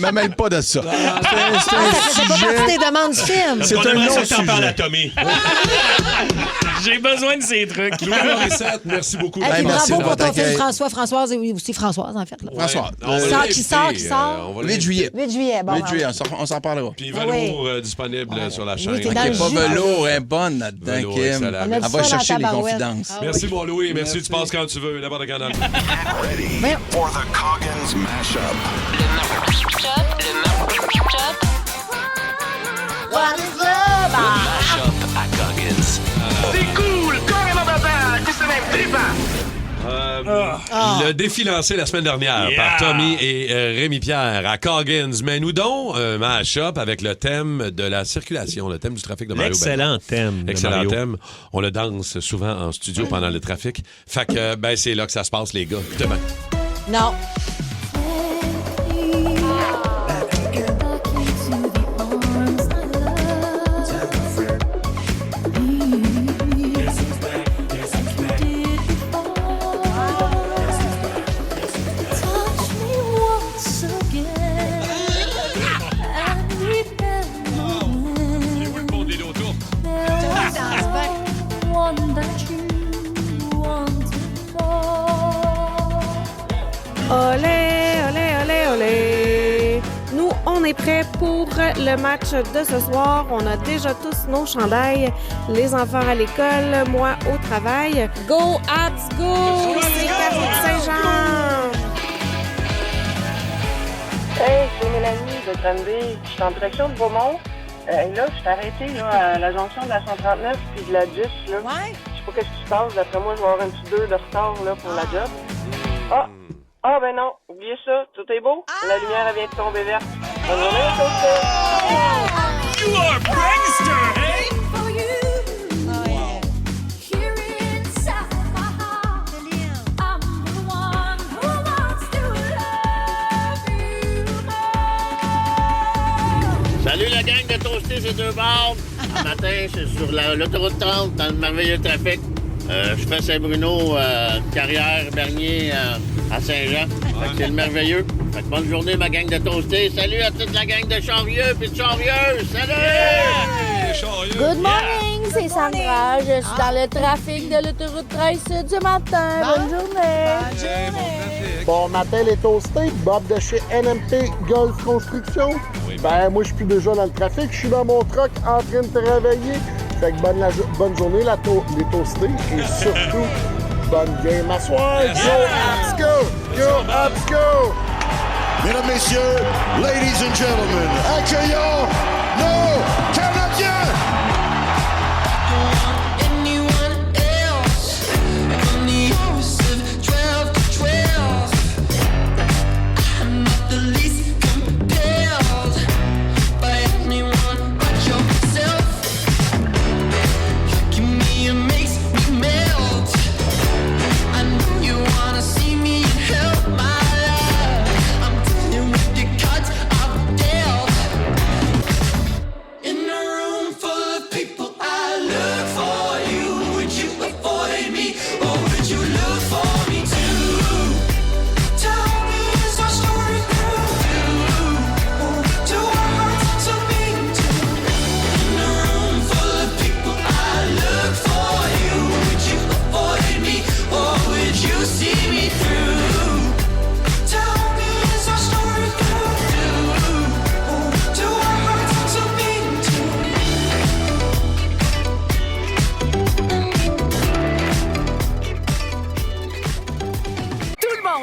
Ne mêle pas de ça. C'est un C'est pas partie des demandes du film. C'est On un aimerait ça autre que t'en parles à sujet. Tommy. J'ai besoin de ces trucs. Louis Morissette, merci beaucoup. Hey, puis merci bravo de pour ton votre film, accueil. Françoise et aussi Françoise, en fait. Là. François, On va Qui l'inviter, sort? on va 8 juillet. 8 juillet, bon. 8 juillet, on s'en parlera. Puis Ah Velours oui. disponible sur la chaîne. Oui, t'es dans le Pas jus. velours, elle est bonne là-dedans, Velours, Kim. excellent. On a Elle du va fun chercher en les tabarouette. confidences. Ah Merci, oui. mon Louis. Merci, tu passes quand tu veux, n'importe quand dans le Voyons. For the Coggins Mashup. What is love? Mashup à Coggins. C'est cool! Carrément papa! C'est même trippant! Le défi lancé la semaine dernière par Tommy et Rémi Pierre à Coggins. Mais nous donc un mash-up avec le thème de la circulation, le thème du trafic de Mario Excellent thème. de Excellent Mario. thème. On le danse souvent en studio pendant le trafic. Fait que, ben, c'est là que ça se passe, les gars. Écoutez bien. Non. Olé, olé, olé, olé. Nous, on est prêts pour le match de ce soir. On a déjà tous nos chandails. Les enfants à l'école, moi au travail. Go, Habs, go! C'est Carrick Saint-Jean! Hey, c'est Mélanie de Granby. Je suis en direction de Beaumont. Et là, je suis arrêtée là, à la jonction de la 139 puis de la 10. Là. Ouais. Je sais pas qu'est-ce qui se passe. D'après moi, je vais avoir un petit 2 de retard là, pour la job. Ah, ben non. Oubliez ça. Tout est beau. La lumière elle vient de tomber verte. Bonne journée, à tous. You are prankster, hey? Salut la gang de Toasté, c'est deux barbes. Ce matin, c'est sur l'autoroute 30, dans le merveilleux trafic. Je fais Saint-Bruno, Carrière, Bernier, à Saint-Jean. Fait que c'est le merveilleux. Fait que bonne journée, ma gang de Toasté. Salut à toute la gang de Charvieux puis de Charvieux. Salut! Good morning, c'est Sandra. Je suis dans le trafic de l'autoroute 13 du matin. Bonne journée. Bon matin, les toastés. Bob de chez NMT Golf Construction. Ben, moi, je suis plus déjà dans le trafic. Je suis dans mon truck en train de travailler. Fait que bonne journée, les toastés. Et surtout, bonne game à soir. Go, Habs, go! Go, Habs, go! Mesdames, Messieurs, ladies and gentlemen, accueillons nos Canadiens!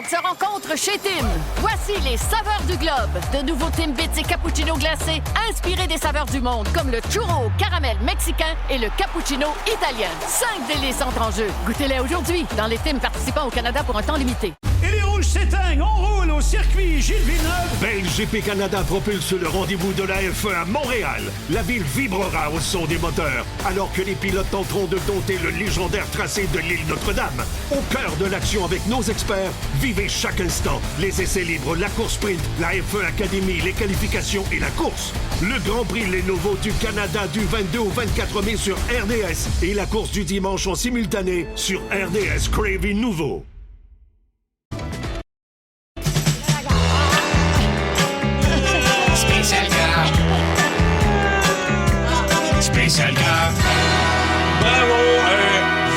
se rencontrent chez Tim. Voici les saveurs du globe. De nouveaux Timbits et cappuccino glacés inspirés des saveurs du monde, comme le churro au caramel mexicain et le cappuccino italien. 5 délices entrent en jeu. Goûtez-les aujourd'hui dans les Tims participants au Canada pour un temps limité. Et les rouges s'éteignent, on roule au circuit Gilles Villeneuve, BeLGP Canada propulse le rendez-vous de la F1 à Montréal. La ville vibrera au son des moteurs, alors que les pilotes tenteront de dompter le légendaire tracé de l'île Notre-Dame. Au cœur de l'action avec nos experts, vivez chaque instant. Les essais libres, la course sprint, la F1 Academy, les qualifications et la course. Le Grand Prix Lenovo du Canada du 22 au 24 mai sur RDS et la course du dimanche en simultané sur RDS Crave Nouveau. Spécial gars. Spécial gars. Bravo!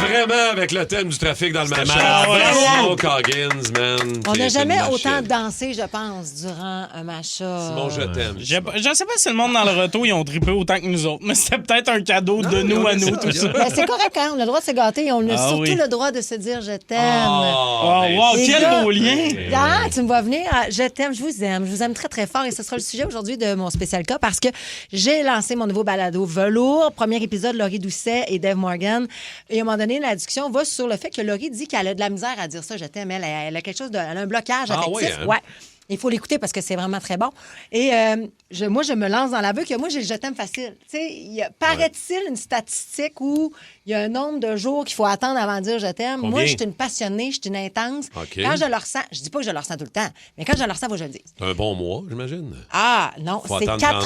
Vraiment, avec le thème du trafic dans le match. Bravo, Coggins, man. On n'a jamais autant dansé, je pense, durant un match-up. Simon, je t'aime. Je sais pas si le monde dans le retour, ils ont trippé autant que nous autres, mais c'était peut-être un cadeau de nous à nous, tout ça. Ben, c'est correct, hein? On a le droit de se gâter et on a surtout oui. le droit de se dire « je t'aime ». Wow, Les quel gars, beau lien! Ah, tu me vois venir. Je t'aime, je vous aime. Je vous aime très, très fort et ce sera le sujet aujourd'hui de mon spécial cas parce que j'ai lancé mon nouveau balado Velours. Premier épisode, Laurie Doucet et Dave Morgan. Et à un moment donné, la discussion va sur le fait que Laurie dit qu'elle a de la misère à dire ça, je t'aime. Elle a quelque chose de... Elle a un blocage affectif. Oui, hein? Ouais. Il faut l'écouter parce que c'est vraiment très bon. Et moi, je me lance dans l'aveu que moi, j'ai le je t'aime facile. Tu sais, paraît-il une statistique où il y a un nombre de jours qu'il faut attendre avant de dire je t'aime. Combien? Moi, je suis une passionnée, je suis une intense. OK. Quand je le ressens, je dis pas que je le ressens tout le temps, mais quand je le ressens, il faut que je le dise. C'est un bon mois, j'imagine. Ah, non, Faut c'est attendre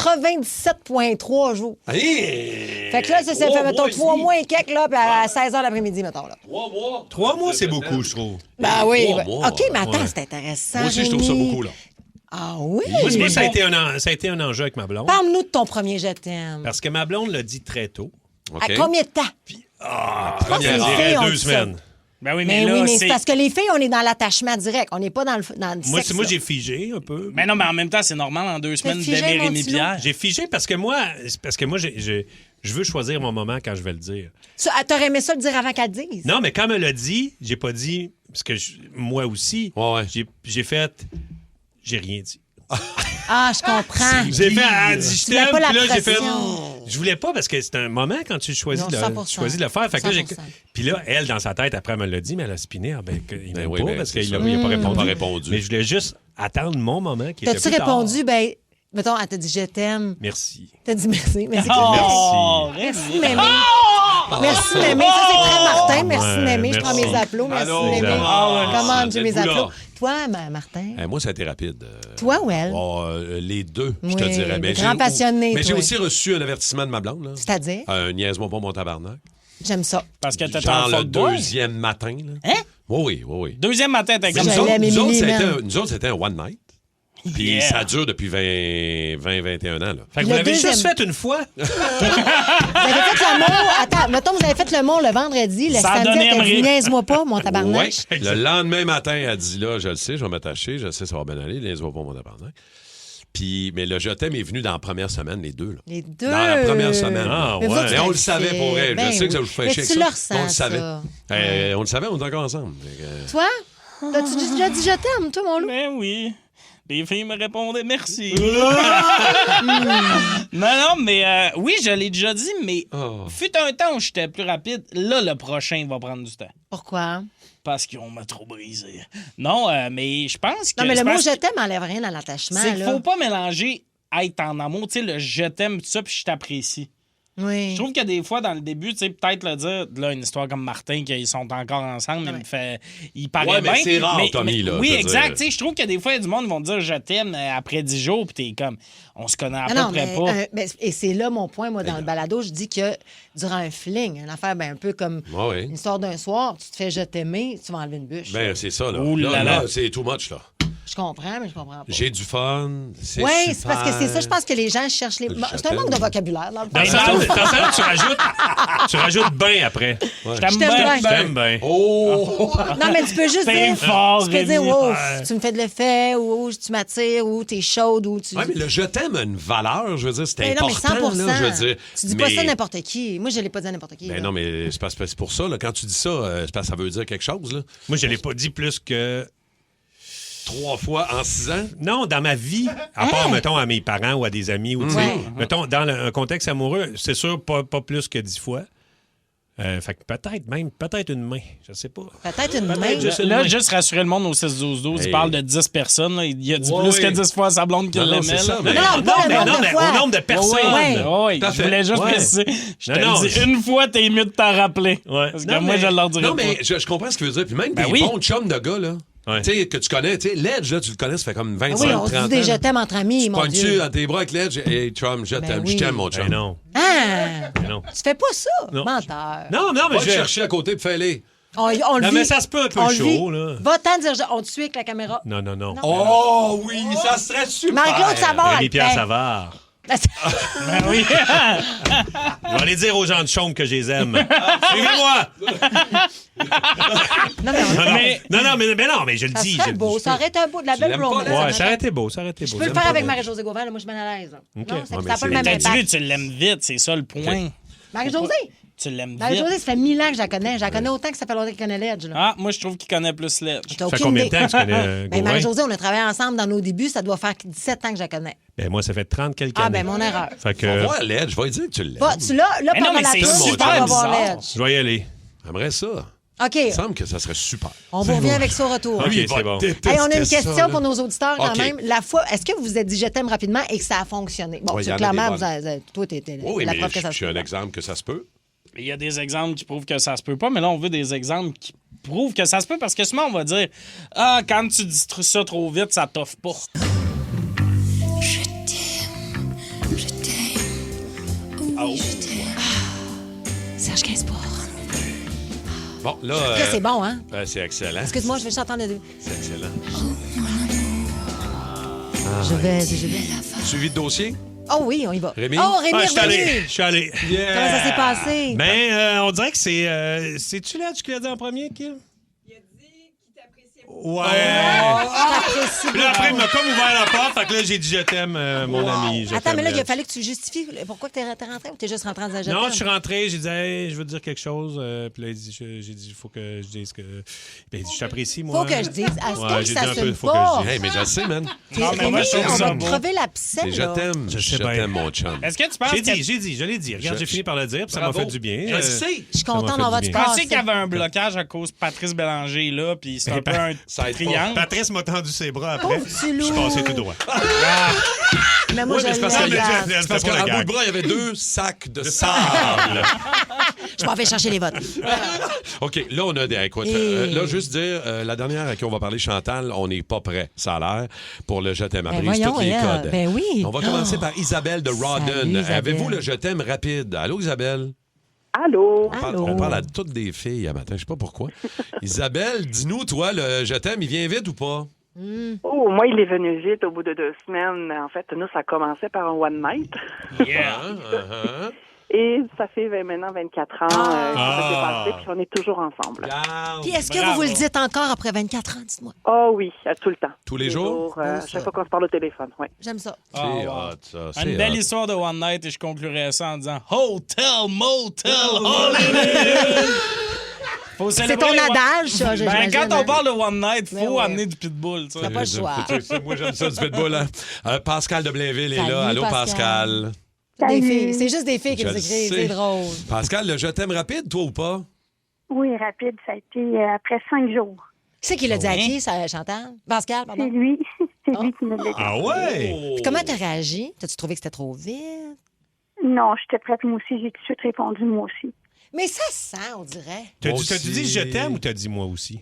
97,3 jours. Hey! Fait que là, ça fait, mettons, 3 mois et quelques, là, puis à 16h l'après-midi, mettons, là. 3 mois. 3 mois, c'est beaucoup, je trouve. Ben oui. 3 mois. OK, mais attends, Ouais. c'est intéressant. Moi aussi, je trouve ça Rémi. beaucoup, là. Ah oui? Moi, ça a été un enjeu avec ma blonde. Parle-nous de ton premier je t'aime. Parce que ma blonde l'a dit très tôt. À combien de temps? Je les dirais filles ont 2 dit ça. semaines. Ben oui, Mais mais là, oui, mais c'est c'est... parce que les filles, on est dans l'attachement direct. On n'est pas dans le Moi, sexe. moi là. j'ai figé un peu. Mais non, mais en même temps, c'est normal en 2 semaines figé, d'aimer mon Rémi petit loup? Pierre. J'ai figé parce que moi, je veux choisir mon moment quand je vais le dire. T'aurais aimé ça le dire avant qu'elle te dise? Non, mais quand elle me l'a dit, j'ai pas dit, parce que moi aussi, j'ai fait, j'ai rien dit. Ah, je comprends. J'ai fait, elle dit, je Tu voulais t'aime, pas la puis là, j'ai fait, pression. je voulais pas parce que c'est un moment quand tu choisis, Non, de, 100%. tu choisis de le faire. Fait que là, 100%. puis là, elle, dans sa tête, après, elle me l'a dit, mais elle a spiné. Ah, ben, il m'aime oui, pas ben, parce c'est qu'il ça. n'a pas Pas répondu. répondu. Mais je voulais juste attendre mon moment qui était T'as-tu plus tard. répondu, ben, mettons, elle t'a dit je t'aime. Merci. T'as dit merci. Merci. Oh, Merci, Rémi. Mémé. Merci, Mémé. Ça, c'est très Martin. Merci, Ouais, Mémé. Je merci. prends mes applaudissements. Merci, Allô? Mémé. Ah, Comment j'ai mes êtes-vous là? applaudissements? Toi, Martin. Moi, ça a été rapide. Toi ou elle? Les deux, je te Oui, dirais. des Mais grands passionnés, Mais j'ai toi. aussi reçu un avertissement de ma blonde. Là. C'est-à-dire? Niaise-moi pas mon tabarnak. J'aime ça. Parce que t'as Genre un le fuckboy. deuxième matin. Là. Hein? Oui. Deuxième matin, t'es Mais comme nous ça. autres, l'aime, nous autres, Émilie, c'était man. nous autres, c'était un one night. Puis Yeah. ça dure depuis 21 ans. Là. Fait que Le vous l'avez deuxième. juste fait une fois? Vous avez fait l'amour. Attends, mettons, vous avez fait l'amour le vendredi. Le Ça a samedi, donné elle t'a dit, Emery. niaise-moi pas, mon tabarnak. Ouais. Le lendemain matin, elle dit là, je le sais, je vais m'attacher, je sais, ça va bien aller, niaise-moi pas mon tabarnak. Puis, mais le je t'aime est venu dans la première semaine, les deux. Là. Les deux. Dans la première semaine. Ah, Mais vous ouais. autres, Mais on tu le savait pour elle. Ben je sais que ça oui. vous fait Mais chier tu avec le ça. ressens, On le savait. ça. On le savait, on était encore ensemble. Fait que, Toi? T'as-tu déjà dit je t'aime, toi, mon loup? Ben oui. Les filles me répondaient merci. non, mais oui, je l'ai déjà dit, mais fut un temps où j'étais plus rapide. Là, le prochain va prendre du temps. Pourquoi? Parce qu'on m'a trop brisé. Non, mais je pense que... Non, mais le c'est mot parce je que- t'aime enlève rien dans l'attachement. C'est qu'il là. faut pas mélanger être en amour, tu sais, le je t'aime, tout ça, puis je t'apprécie. Oui. Je trouve que des fois, dans le début, tu sais, peut-être le dire, là, une histoire comme Martin, qu'ils sont encore ensemble, il me fait. Il paraît Ouais, mais bien. c'est rare, Tommy, là, Oui, je veux exact. dire. Tu sais, je trouve que des fois, il y a du monde qui vont te dire je t'aime après 10 jours, puis t'es comme, on se connaît à peu Non, près mais, pas. et c'est là mon point, moi, dans le balado. Je dis que durant un fling, une affaire un peu comme Ouais. une histoire d'un soir, tu te fais je t'aimer, tu vas enlever une bûche. Ben, c'est ça, là. Ouh là Là, là. c'est too much, là. Je comprends, mais je comprends pas. J'ai du fun. C'est Oui, super. c'est parce que c'est ça. Je pense que les gens cherchent les. C'est un manque de vocabulaire, dans le Dans fond. ça, tu rajoutes bien après. Je t'aime je t'aime bien. bien. Je t'aime bien. Oh! Non, mais tu peux juste T'es dire. fort, tu peux dire, Rémi. wow, Ouais. tu me fais de l'effet, ou tu m'attires, ou t'es chaude, ou tu. Ouais, mais le je t'aime a une valeur, je veux dire, c'est Ben non, mais important, 100%. là, je veux dire. Tu dis pas Mais- ça à n'importe qui. Moi, je l'ai pas dit à n'importe qui. Ben là. non, mais c'est pour ça, là, quand tu dis ça, c'est parce que ça veut dire quelque chose, là. Moi, je l'ai pas dit plus que... 3 fois en 6 ans? Non, dans ma vie, à part, mettons, à mes parents ou à des amis, ou, tu sais, Ouais. mettons, dans un contexte amoureux, c'est sûr, pas plus que 10 fois. Fait que peut-être une main. Je sais pas. Peut-être une main. Là, juste rassurer le monde au 6-12-12, il parle de 10 personnes. Là. Il a dit plus que 10 fois à sa blonde qu'il l'aimait. Mais au nombre de personnes. Oui, je voulais juste préciser. Je te dis, une fois, t'es mieux de t'en rappeler. Parce que moi, je leur dirais non, pas. mais je comprends ce que tu veux dire. Puis même des bons chums de gars, là. Tu sais, que tu connais, tu sais, Ledge, là, tu le connais, ça fait comme 25, 30 ans. Oui, on se dit des je t'aime entre amis, mon Dieu. Pognes-tu à tes bras avec Ledge? Hey, chum, je t'aime, je t'aime, mon chum. Non. Ah! Non. Tu fais pas ça, menteur. Non, mais va le chercher à côté pour fais-les. On le vit. Mais ça se peut un peu chaud, là. Va-t'en dire, on te suit avec la caméra. Non. Oh oui, ça serait super. Marie-Claude Savard. Rémi-Pierre Savard. Ben oui. Je vais aller dire aux gens de Chaume que je les aime. Suivez-moi! Mais je le dis. Ça serait beau. Ça aurait été de la belle romance. Ouais, ça aurait été beau. Je peux le faire avec Marie-Josée Gauvin, là, moi, je suis mal à l'aise. OK. Non, ça n'a pas le même T'as impact. vu, tu l'aimes vite, c'est ça le point. Marie-Josée? Tu l'aimes vite. Marie-Josée, ça fait 1000 ans que je la connais. Je la connais autant que ça fait longtemps qu'elle connaît Ledge. Là. Ah, moi, je trouve qu'il connaît plus Ledge. Ça fait combien de temps que tu connais Gauvin? Marie-Josée, on a travaillé ensemble dans nos débuts. Ça doit faire 17 ans que je la connais. Ben moi, ça fait 30 quelques années. Ah, ben mon erreur. Fait que... On va voir Ledge, je vais lui dire que tu l'aimes. Tu l'as, là, Mais non, pendant mais la c'est tour, super tu vas voir bizarre. Ledge. Je vais y aller. J'aimerais ça. OK. Il me semble que ça serait super. On vous revient avec ça au retour. OK, c'est bon. Hey, on a une question pour nos auditeurs quand OK. même. La fois, est-ce que vous vous êtes dit je t'aime rapidement et que ça a fonctionné? Bon, Ouais, c'est y en a clairement, des toi, t'es Oui, la mais preuve que ça je se suis peut. un exemple que ça se peut. Il y a des exemples qui prouvent que ça se peut pas, mais là, on veut des exemples qui prouvent que ça se peut parce que souvent, on va dire ah, quand tu dis ça trop vite, ça t'offre pas. Je t'aime. Oui, je t'aime. Serge Gainsbourg. Bon, là. Ça, c'est bon, hein? Ben, c'est excellent. Excuse-moi, je vais juste entendre les deux. C'est excellent. Je vais. Suivi de dossier? Oh oui, on y va. Rémi? Oh, Rémi, Je suis allé. Comment ça s'est passé? Ben, on dirait que c'est... C'est-tu Ledge qui l'a dit en premier, Kim? Il a dit qu'il t'appréciait beaucoup. Ouais. Puis là, après, il m'a comme ouvert la porte. Fait que là, j'ai dit je t'aime, mon ami. Attends, mais là, il a fallu que tu justifies pourquoi tu es rentré ou tu es juste rentré en disant je Non, t'aime? je suis rentré, j'ai dit hey, je veux te dire quelque chose. Puis là, j'ai dit il faut que je dise que. Ben, il dit je t'apprécie, moi. Faut que je dise. Ouais, j'ai dit un peu, s'assume faut que pas. je dise. Hey, mais je le sais, man. Non, mais moi, je trouve On ça va beau. crever l'abcès, Je là. t'aime. Je t'aime, mon chum. Est-ce que tu penses J'ai que... dit, je l'ai dit. Regarde, j'ai fini par le dire, puis ça m'a Bravo. fait du bien. Je le sais. Je suis content d'en avoir du Pensez passé. qu'il y avait un blocage à cause de Patrice Bélanger, là, puis c'est un peu un Ça aide pas. triangle. Patrice m'a tendu ses bras après. Pauvre petit loup. Je suis passé tout droit. Mais moi, Oui, mais je c'est parce qu'il y a- l'aime. c'est parce qu'à bout de bras, il y avait 2 sacs de sable. Je m'en vais chercher les votes. OK, là, on a des. Écoute, là, juste dire, la dernière à qui on va parler, Chantal, on n'est pas prêt, ça a l'air, pour le Je t'aime. Elle Ben brise voyons, tous les elle. codes. Ben oui. On va commencer par Isabelle de Rawdon. Salut, Isabelle. Avez-vous le Je t'aime rapide? Allô, Isabelle? Allô? On parle à toutes des filles à matin, je sais pas pourquoi. Isabelle, dis-nous, toi, le Je t'aime, il vient vite ou pas? Oh, moi, il est venu vite au bout de 2 semaines. En fait, nous, ça commençait par un one night. Yeah. Et ça fait maintenant 24 ans que ça s'est passé, puis on est toujours ensemble. Puis est-ce que vous vous le dites encore après 24 ans, dites-moi? Oh oui, tout le temps. Tous les jours? À chaque fois qu'on se parle au téléphone, oui. J'aime ça. C'est hot, ça. Une c'est belle hot. histoire de One Night et je conclurai ça en disant Hotel, Motel, Holiday. Faut C'est célébrer ton les adage, ça, Ben, j'imagine, quand hein? on parle de One Night, Mais faut ouais. amener du pitbull. tu sais. T'as pas le choix. Moi, j'aime ça, du pitbull. Hein? Pascal de Blainville est Salut, là. Allô, Pascal. Pascal. Des filles. C'est juste des filles qui Je nous le écrivent. sais. C'est drôle. Pascal, le Je t'aime rapide, toi ou pas? Oui, rapide. Ça a été après 5 jours. Qui c'est qui l'a dit à qui, ça, Chantal? Pascal, pardon? C'est lui. C'est lui qui me l'a dit. Ah ouais? Puis comment t'as réagi? T'as-tu trouvé que c'était trop vite? Non, j'étais prête, moi aussi. J'ai tout de suite répondu, moi aussi. Mais ça sent, on dirait. T'as-tu dit je t'aime ou t'as dit moi aussi?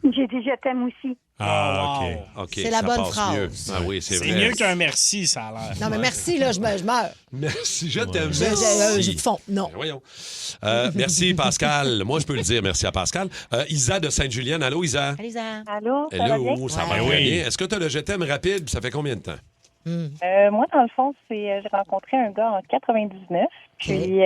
J'ai dit je t'aime aussi. Ah, wow. OK. C'est la ça bonne passe phrase. mieux. Ah oui, c'est vrai. C'est mieux qu'un merci, ça a l'air. Non, mais merci, là, je meurs. Merci, je t'aime. Je fonds. Non. Voyons. Merci, Pascal. Moi, je peux le dire. Merci à Pascal. Isa de Sainte-Julienne. Allô, Isa? Lisa. Allô, ça va bien? Hello, ça va Ouais. très bien. Est-ce que tu as le Je t'aime rapide? Ça fait combien de temps? Moi, dans le fond, j'ai rencontré un gars en 99, puis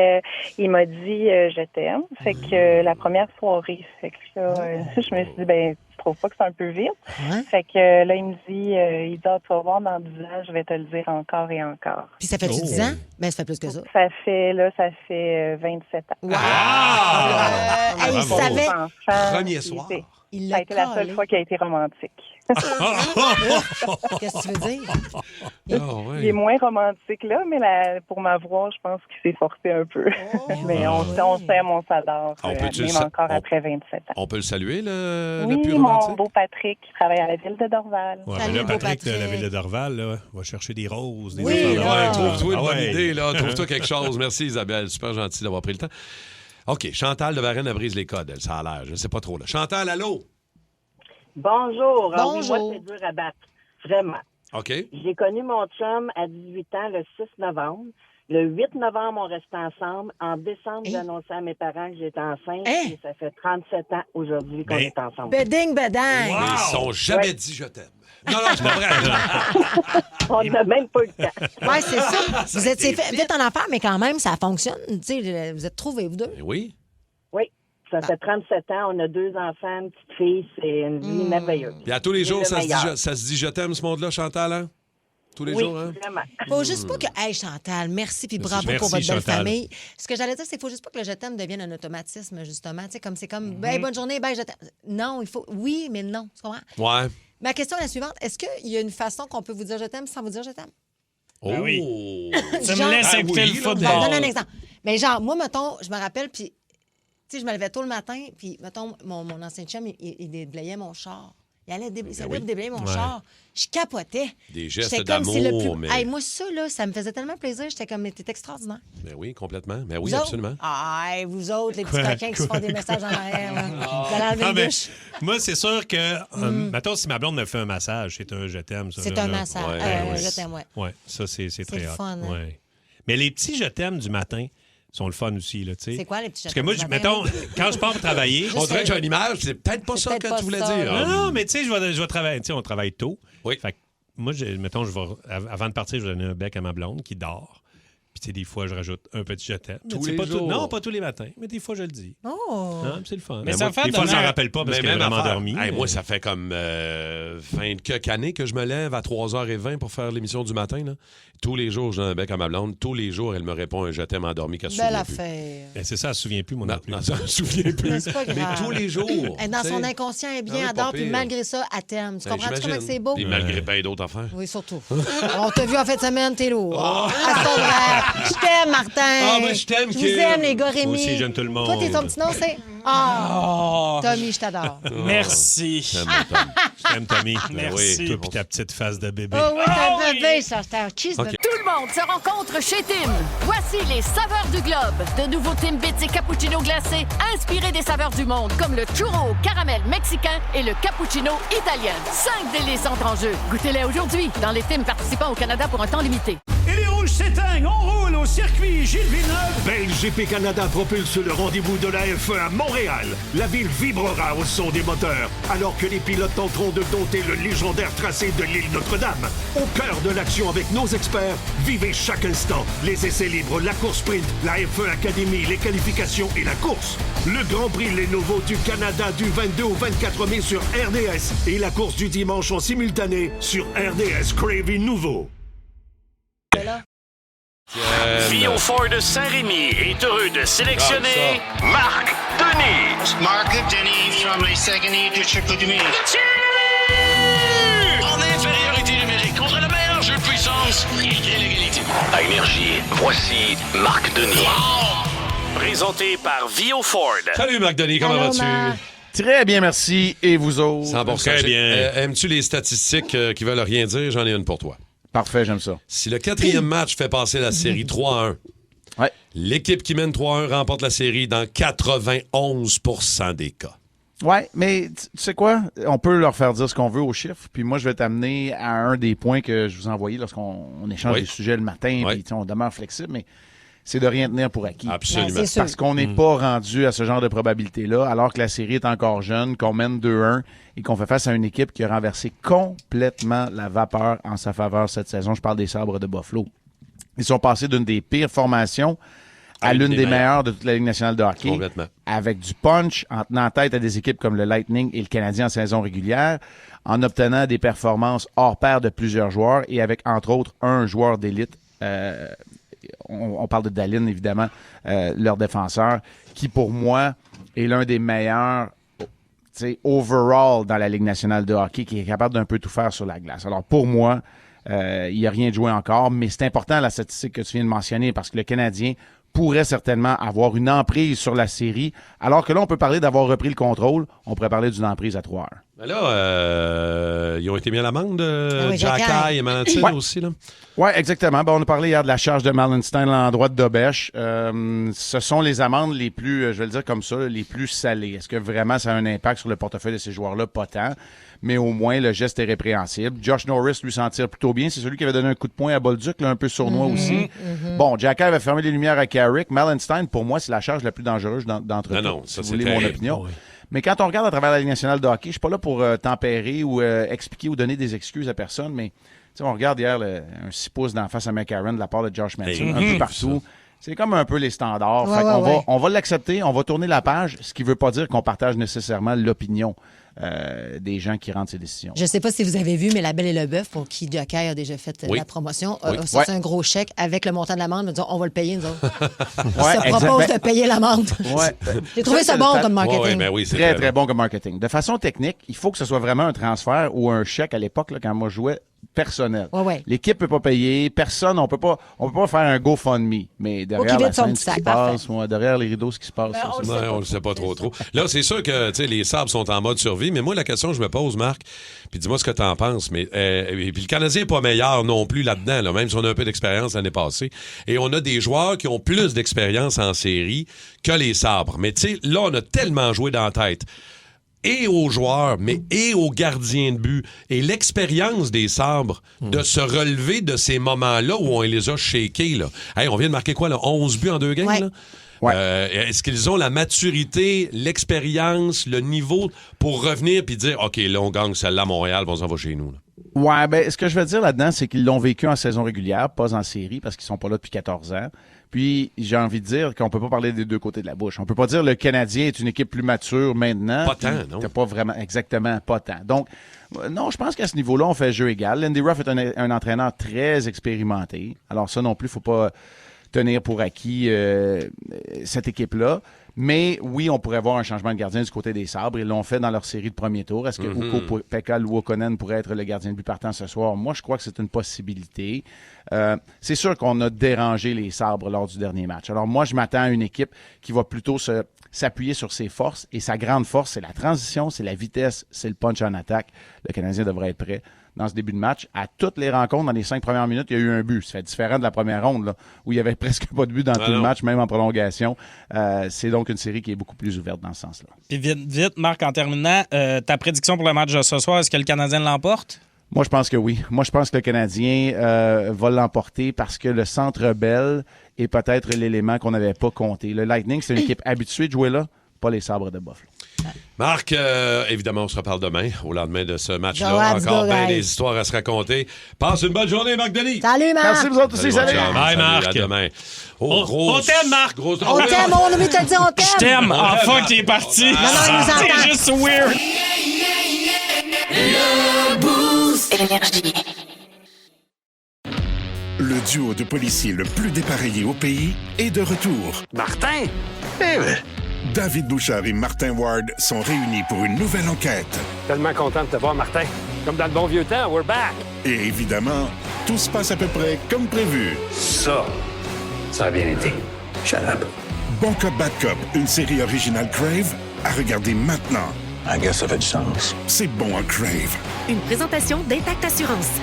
il m'a dit je t'aime. Fait que la première soirée, fait que là, je me suis dit, ben, tu trouves pas que c'est un peu vite? Ouais. Fait que là, il me dit, tu vas voir dans 10 ans, je vais te le dire encore et encore. Puis ça fait-tu 10 ans? Ben, ça fait plus que ça. Ça fait 27 ans. Wow! Ah! Hey, il Bravo. savait. Premier soir. Il Ça a l'a été la seule collé. fois qui a été romantique. Qu'est-ce que tu veux dire? Il est moins romantique, là, mais pour m'avoir, je pense qu'il s'est forcé un peu. Mais on s'aime, on s'adore, même encore après 27 ans. On peut le saluer, le Oui, plus mon romantique? beau Patrick qui travaille à la ville de Dorval. Ouais, mais là, Patrick, de la ville de Dorval, là, va chercher des roses, des Oui, affaires de là. même. Trouve-toi une Ah bonne ouais. idée, là. Trouve-toi quelque chose. Merci, Isabelle. Super gentil d'avoir pris le temps. OK, Chantal de Varennes, elle brise les codes, elle, ça a l'air. Je ne sais pas trop, là. Chantal, allô? Bonjour. Ah oui, Bonjour. moi, c'est dur à battre. Vraiment. OK. J'ai connu mon chum à 18 ans le 6 novembre. Le 8 novembre, on restait ensemble. En décembre, j'ai annoncé à mes parents que j'étais enceinte. Et ça fait 37 ans aujourd'hui qu'on est ensemble. Beding, bedang. Ils sont jamais dit je t'aime. Non, c'est pas vrai. On n'a même pas eu le temps. Oui, c'est ça. Vous étiez vite en affaires, mais quand même, ça fonctionne. Tu sais, vous êtes trouvés, vous deux. Oui. Oui. Ça fait 37 ans. On a 2 enfants, une petite fille. C'est une vie merveilleuse. Puis à tous les C'est jours, le ça meilleur. se dit je t'aime, ce monde-là, Chantal, hein? Tous les jours, hein? Vraiment. Faut juste pas que. Hey, Chantal, merci puis bravo Merci, pour votre belle Chantal. famille. Ce que j'allais dire, c'est qu'il faut juste pas que le je t'aime devienne un automatisme, justement. Tu sais, comme c'est comme, ben, bonne journée, ben, je t'aime. Non, il faut. Oui, mais non. Tu comprends? Ouais. Ma question est la suivante. Est-ce qu'il y a une façon qu'on peut vous dire je t'aime sans vous dire je t'aime? Oh! oui. Tu Genre- me laisses Ah écouter oui, le là. football. Ben, donne un exemple. Mais genre, moi, mettons, je me rappelle, puis, tu sais, je me levais tôt le matin, puis, mettons, mon ancien chum, il déblayait mon char. Il allait déblayer mon Ouais. char. Je capotais. Des gestes J'étais comme si d'amour, mais... Hey, moi, ça, là, ça me faisait tellement plaisir. J'étais comme, mais t'es extraordinaire. Ben oui, complètement. Ben oui, Vous autres? absolument. Ah, hey, vous autres, les petits Quoi? coquins qui se font des messages en arrière, là. Vous allez enlever Ah, une mais douche. moi, c'est sûr que, mettons, si ma blonde me fait un massage, c'est un je t'aime. Ça, C'est là, un là. massage. Ouais. Je t'aime, ouais. Ouais, ça, c'est très le hot. fun, hein? Ouais. Mais les petits je t'aime du matin sont le fun aussi, là, tu sais. C'est quoi, les petits je Parce que t'aime moi, du matin? mettons, quand je pars pour travailler... On dirait que j'ai une image, c'est peut-être pas C'est ça peut-être que pas tu voulais ça, dire. là. Non, mais tu sais, je vais travailler. Tu sais, on travaille tôt. Oui. Fait que moi, mettons, avant de partir, je vais donner un bec à ma blonde qui dort. Puis, tu sais, des fois, je rajoute un petit je t'aime. Mais Tous tu sais, les pas jours. Non, pas tous les matins, mais des fois, je le dis. Oh! Non, c'est le fun. Mais Mais ça moi, fait des fois, je donner n'en un- rappelle pas parce Mais qu'elle est même vraiment affaire. dormie. Hey, moi, ça fait comme 20 quelques années que je me lève à 3h20 pour faire l'émission du matin. Là. Tous les jours, je donne un bec à ma blonde. Tous les jours, elle me répond un je t'aime endormi qu'elle se Belle souvient plus. affaire. Ben, c'est ça, elle ne se souvient plus, moi non plus. Non, ça, je me souviens plus. Mais c'est pas Mais grave. tous les jours. Elle, dans tu son sais. inconscient, elle est Ah bien, oui, adore, pas puis pire. malgré ça, elle t'aime. Tu Ben, comprends comment j'imagine. c'est beau? Et malgré bien d'autres affaires. Oui, surtout. On t'a vu en fin de semaine, t'es lourd. Ah, c'est pas vrai. Je t'aime, Martin. Ah, ben, je t'aime, Je vous Kim. aime, les gars, Rémi. Moi aussi, j'aime tout le monde. Toi, t'es son petit nom, c'est... Ah! Tommy, je t'adore. Merci. J'aime mon Tom. Je t'aime, Tommy. Merci. Toi puis ta petite face de bébé. Oh oui, t'as un bébé, ça. C'était un kiss de... Tout le monde se rencontre chez Tim. Voici les saveurs du globe. De nouveaux Timbits et cappuccino glacés inspirés des saveurs du monde, comme le churro, caramel mexicain et le cappuccino italien. 5 délices entrent en jeu. Goûtez-les aujourd'hui dans les Tim participants au Canada pour un temps limité. Et les rouges s'éteignent, on roule au circuit Gilles Villeneuve. BeLGP Canada propulse le rendez-vous de la F1 à Montréal. La ville vibrera au son des moteurs, alors que les pilotes tenteront de dompter le légendaire tracé de l'île Notre-Dame. Au cœur de l'action avec nos experts, vivez chaque instant. Les essais libres, la course sprint, la F1 Academy, les qualifications et la course. Le Grand Prix Lenovo du Canada du 22 au 24 mai sur RDS et la course du dimanche en simultané sur RDS Crave Nouveau. Vio Ford Saint-Rémy est heureux de sélectionner Marc Denis. Mark Denny from the Saguenay du Chicoutimi. En infériorité numérique contre le meilleur jeu de puissance et l'égalité. À Énergie, voici Marc Denis. Présenté par Vio Ford. Salut, Marc Denis, comment Allô, vas-tu? Marc. Très bien, merci. Et vous autres? 100%. Très bien. Aimes-tu les statistiques qui veulent rien dire? J'en ai une pour toi. Parfait, j'aime ça. Si le 4e match fait passer la série 3-1, Ouais. l'équipe qui mène 3-1 remporte la série dans 91% des cas. Ouais, mais tu sais quoi? On peut leur faire dire ce qu'on veut aux chiffres. Puis moi, je vais t'amener à un des points que je vous ai envoyé lorsqu'on échange Oui. des sujets le matin. Oui. Puis tu sais, on demeure flexible, mais c'est de rien tenir pour acquis. Absolument. Ben, c'est sûr. Parce qu'on n'est pas rendu à ce genre de probabilité-là, alors que la série est encore jeune, qu'on mène 2-1 et qu'on fait face à une équipe qui a renversé complètement la vapeur en sa faveur cette saison. Je parle des Sabres de Buffalo. Ils sont passés d'une des pires formations à l'une des meilleures de toute la Ligue nationale de hockey. Complètement. Avec du punch, en tenant tête à des équipes comme le Lightning et le Canadien en saison régulière, en obtenant des performances hors pair de plusieurs joueurs et avec, entre autres, un joueur d'élite. On parle de Dallin, évidemment, leur défenseur, qui, pour moi, est l'un des meilleurs overall dans la Ligue nationale de hockey qui est capable d'un peu tout faire sur la glace. Alors, pour moi, il n'y a rien de joué encore, mais c'est important la statistique que tu viens de mentionner parce que le Canadien pourrait certainement avoir une emprise sur la série, alors que là, on peut parler d'avoir repris le contrôle. On pourrait parler d'une emprise à 3 heures. Ben là, ils ont été mis à l'amende, Jacky et Mallenstein aussi, là? Oui, exactement. Ben, on a parlé hier de la charge de Mallenstein à l'endroit de Dobèche. Ce sont les amendes les plus, je vais le dire comme ça, les plus salées. Est-ce que vraiment ça a un impact sur le portefeuille de ces joueurs-là? Pas tant. Mais au moins, le geste est répréhensible. Josh Norris, lui, s'en tire plutôt bien. C'est celui qui avait donné un coup de poing à Bolduc, là, un peu sournois aussi. Bon, Jacky avait fermé les lumières à Carrick. Mallenstein, pour moi, c'est la charge la plus dangereuse d'entre eux. Non, ça, si c'est vous voulez mon opinion. Oui. Mais quand on regarde à travers la Ligue nationale de hockey, je suis pas là pour tempérer ou expliquer ou donner des excuses à personne, mais on regarde hier un 6 pouces d'en face à McCarron de la part de Josh Manson, un peu partout. C'est comme un peu les standards. On va l'accepter, on va tourner la page, ce qui veut pas dire qu'on partage nécessairement l'opinion des gens qui rendent ces décisions. Je ne sais pas si vous avez vu, mais La Belle et le Bœuf, pour qui Jacky a déjà fait la promotion, c'est un gros chèque avec le montant de l'amende. Nous disons, on va le payer, nous autres. Ça propose de payer l'amende. J'ai trouvé ça bon comme marketing. C'est très, très bon comme marketing. De façon technique, il faut que ce soit vraiment un transfert ou un chèque à l'époque, là, quand moi je jouais, personnel. L'équipe peut pas payer, personne, on peut pas faire un GoFundMe, mais derrière la scène, ce qui se passe, derrière les rideaux, ce qui se passe. On le sait pas trop. Là, c'est sûr que les Sabres sont en mode survie, mais moi, la question que je me pose, Marc, puis dis-moi ce que t'en penses, mais et puis le Canadien n'est pas meilleur non plus là-dedans, là, même si on a un peu d'expérience l'année passée, et on a des joueurs qui ont plus d'expérience en série que les Sabres. Mais tu sais, là, on a tellement joué dans la tête. Et aux joueurs, mais et aux gardiens de but. Et l'expérience des Sabres de se relever de ces moments-là où on les a shakés. Là. Hey, on vient de marquer quoi, là? 11 buts en 2 games? Là? Est-ce qu'ils ont la maturité, l'expérience, le niveau pour revenir puis dire, OK, là, on gagne celle-là à Montréal, on s'en va chez nous? Là. Ouais, ben, ce que je veux dire là-dedans, c'est qu'ils l'ont vécu en saison régulière, pas en série, parce qu'ils sont pas là depuis 14 ans. Puis, j'ai envie de dire qu'on peut pas parler des deux côtés de la bouche. On peut pas dire le Canadien est une équipe plus mature maintenant. Pas tant, non? Pas vraiment, exactement, pas tant. Donc, non, je pense qu'à ce niveau-là, on fait jeu égal. Lindy Ruff est un entraîneur très expérimenté. Alors ça non plus, faut pas tenir pour acquis cette équipe-là. Mais oui, on pourrait voir un changement de gardien du côté des Sabres. Ils l'ont fait dans leur série de premier tour. Est-ce que Ukko-Pekka Luukkonen pourrait être le gardien de but partant ce soir? Moi, je crois que c'est une possibilité. C'est sûr qu'on a dérangé les Sabres lors du dernier match. Alors moi, je m'attends à une équipe qui va plutôt s'appuyer sur ses forces. Et sa grande force, c'est la transition, c'est la vitesse, c'est le punch en attaque. Le Canadien devrait être prêt dans ce début de match. À toutes les rencontres, dans les 5 premières minutes, il y a eu un but. Ça fait différent de la première ronde, là, où il y avait presque pas de but dans tout le match, même en prolongation. C'est donc une série qui est beaucoup plus ouverte dans ce sens-là. Puis vite, Marc, en terminant, ta prédiction pour le match de ce soir, est-ce que le Canadien l'emporte? Moi, je pense que oui. Moi, je pense que le Canadien va l'emporter parce que le Centre Bell est peut-être l'élément qu'on n'avait pas compté. Le Lightning, c'est une équipe habituée de jouer là, pas les Sabres de Buffalo. Marc, évidemment, on se reparle demain, au lendemain de ce match-là. Encore bien des histoires à se raconter. Passe une bonne journée, Marc Denis. Salut, Marc. Merci, vous autres aussi. Salut. Bye, Marc. À demain. On t'aime, Marc. On t'aime, on a envie de te dire on t'aime. Je t'aime. Enfin, qui est parti. Non, il nous entend. C'est juste weird. Le Boost Énergie. Le duo de policiers le plus dépareillé au pays est de retour. Martin? David Bouchard et Martin Ward sont réunis pour une nouvelle enquête. Tellement content de te voir, Martin. Comme dans le bon vieux temps, we're back. Et évidemment, tout se passe à peu près comme prévu. Ça a bien été. Shut up. Bon Cop, Bad Cop, une série originale Crave, à regarder maintenant. I guess ça fait du sens. C'est bon à Crave. Une présentation d'Intact Assurance.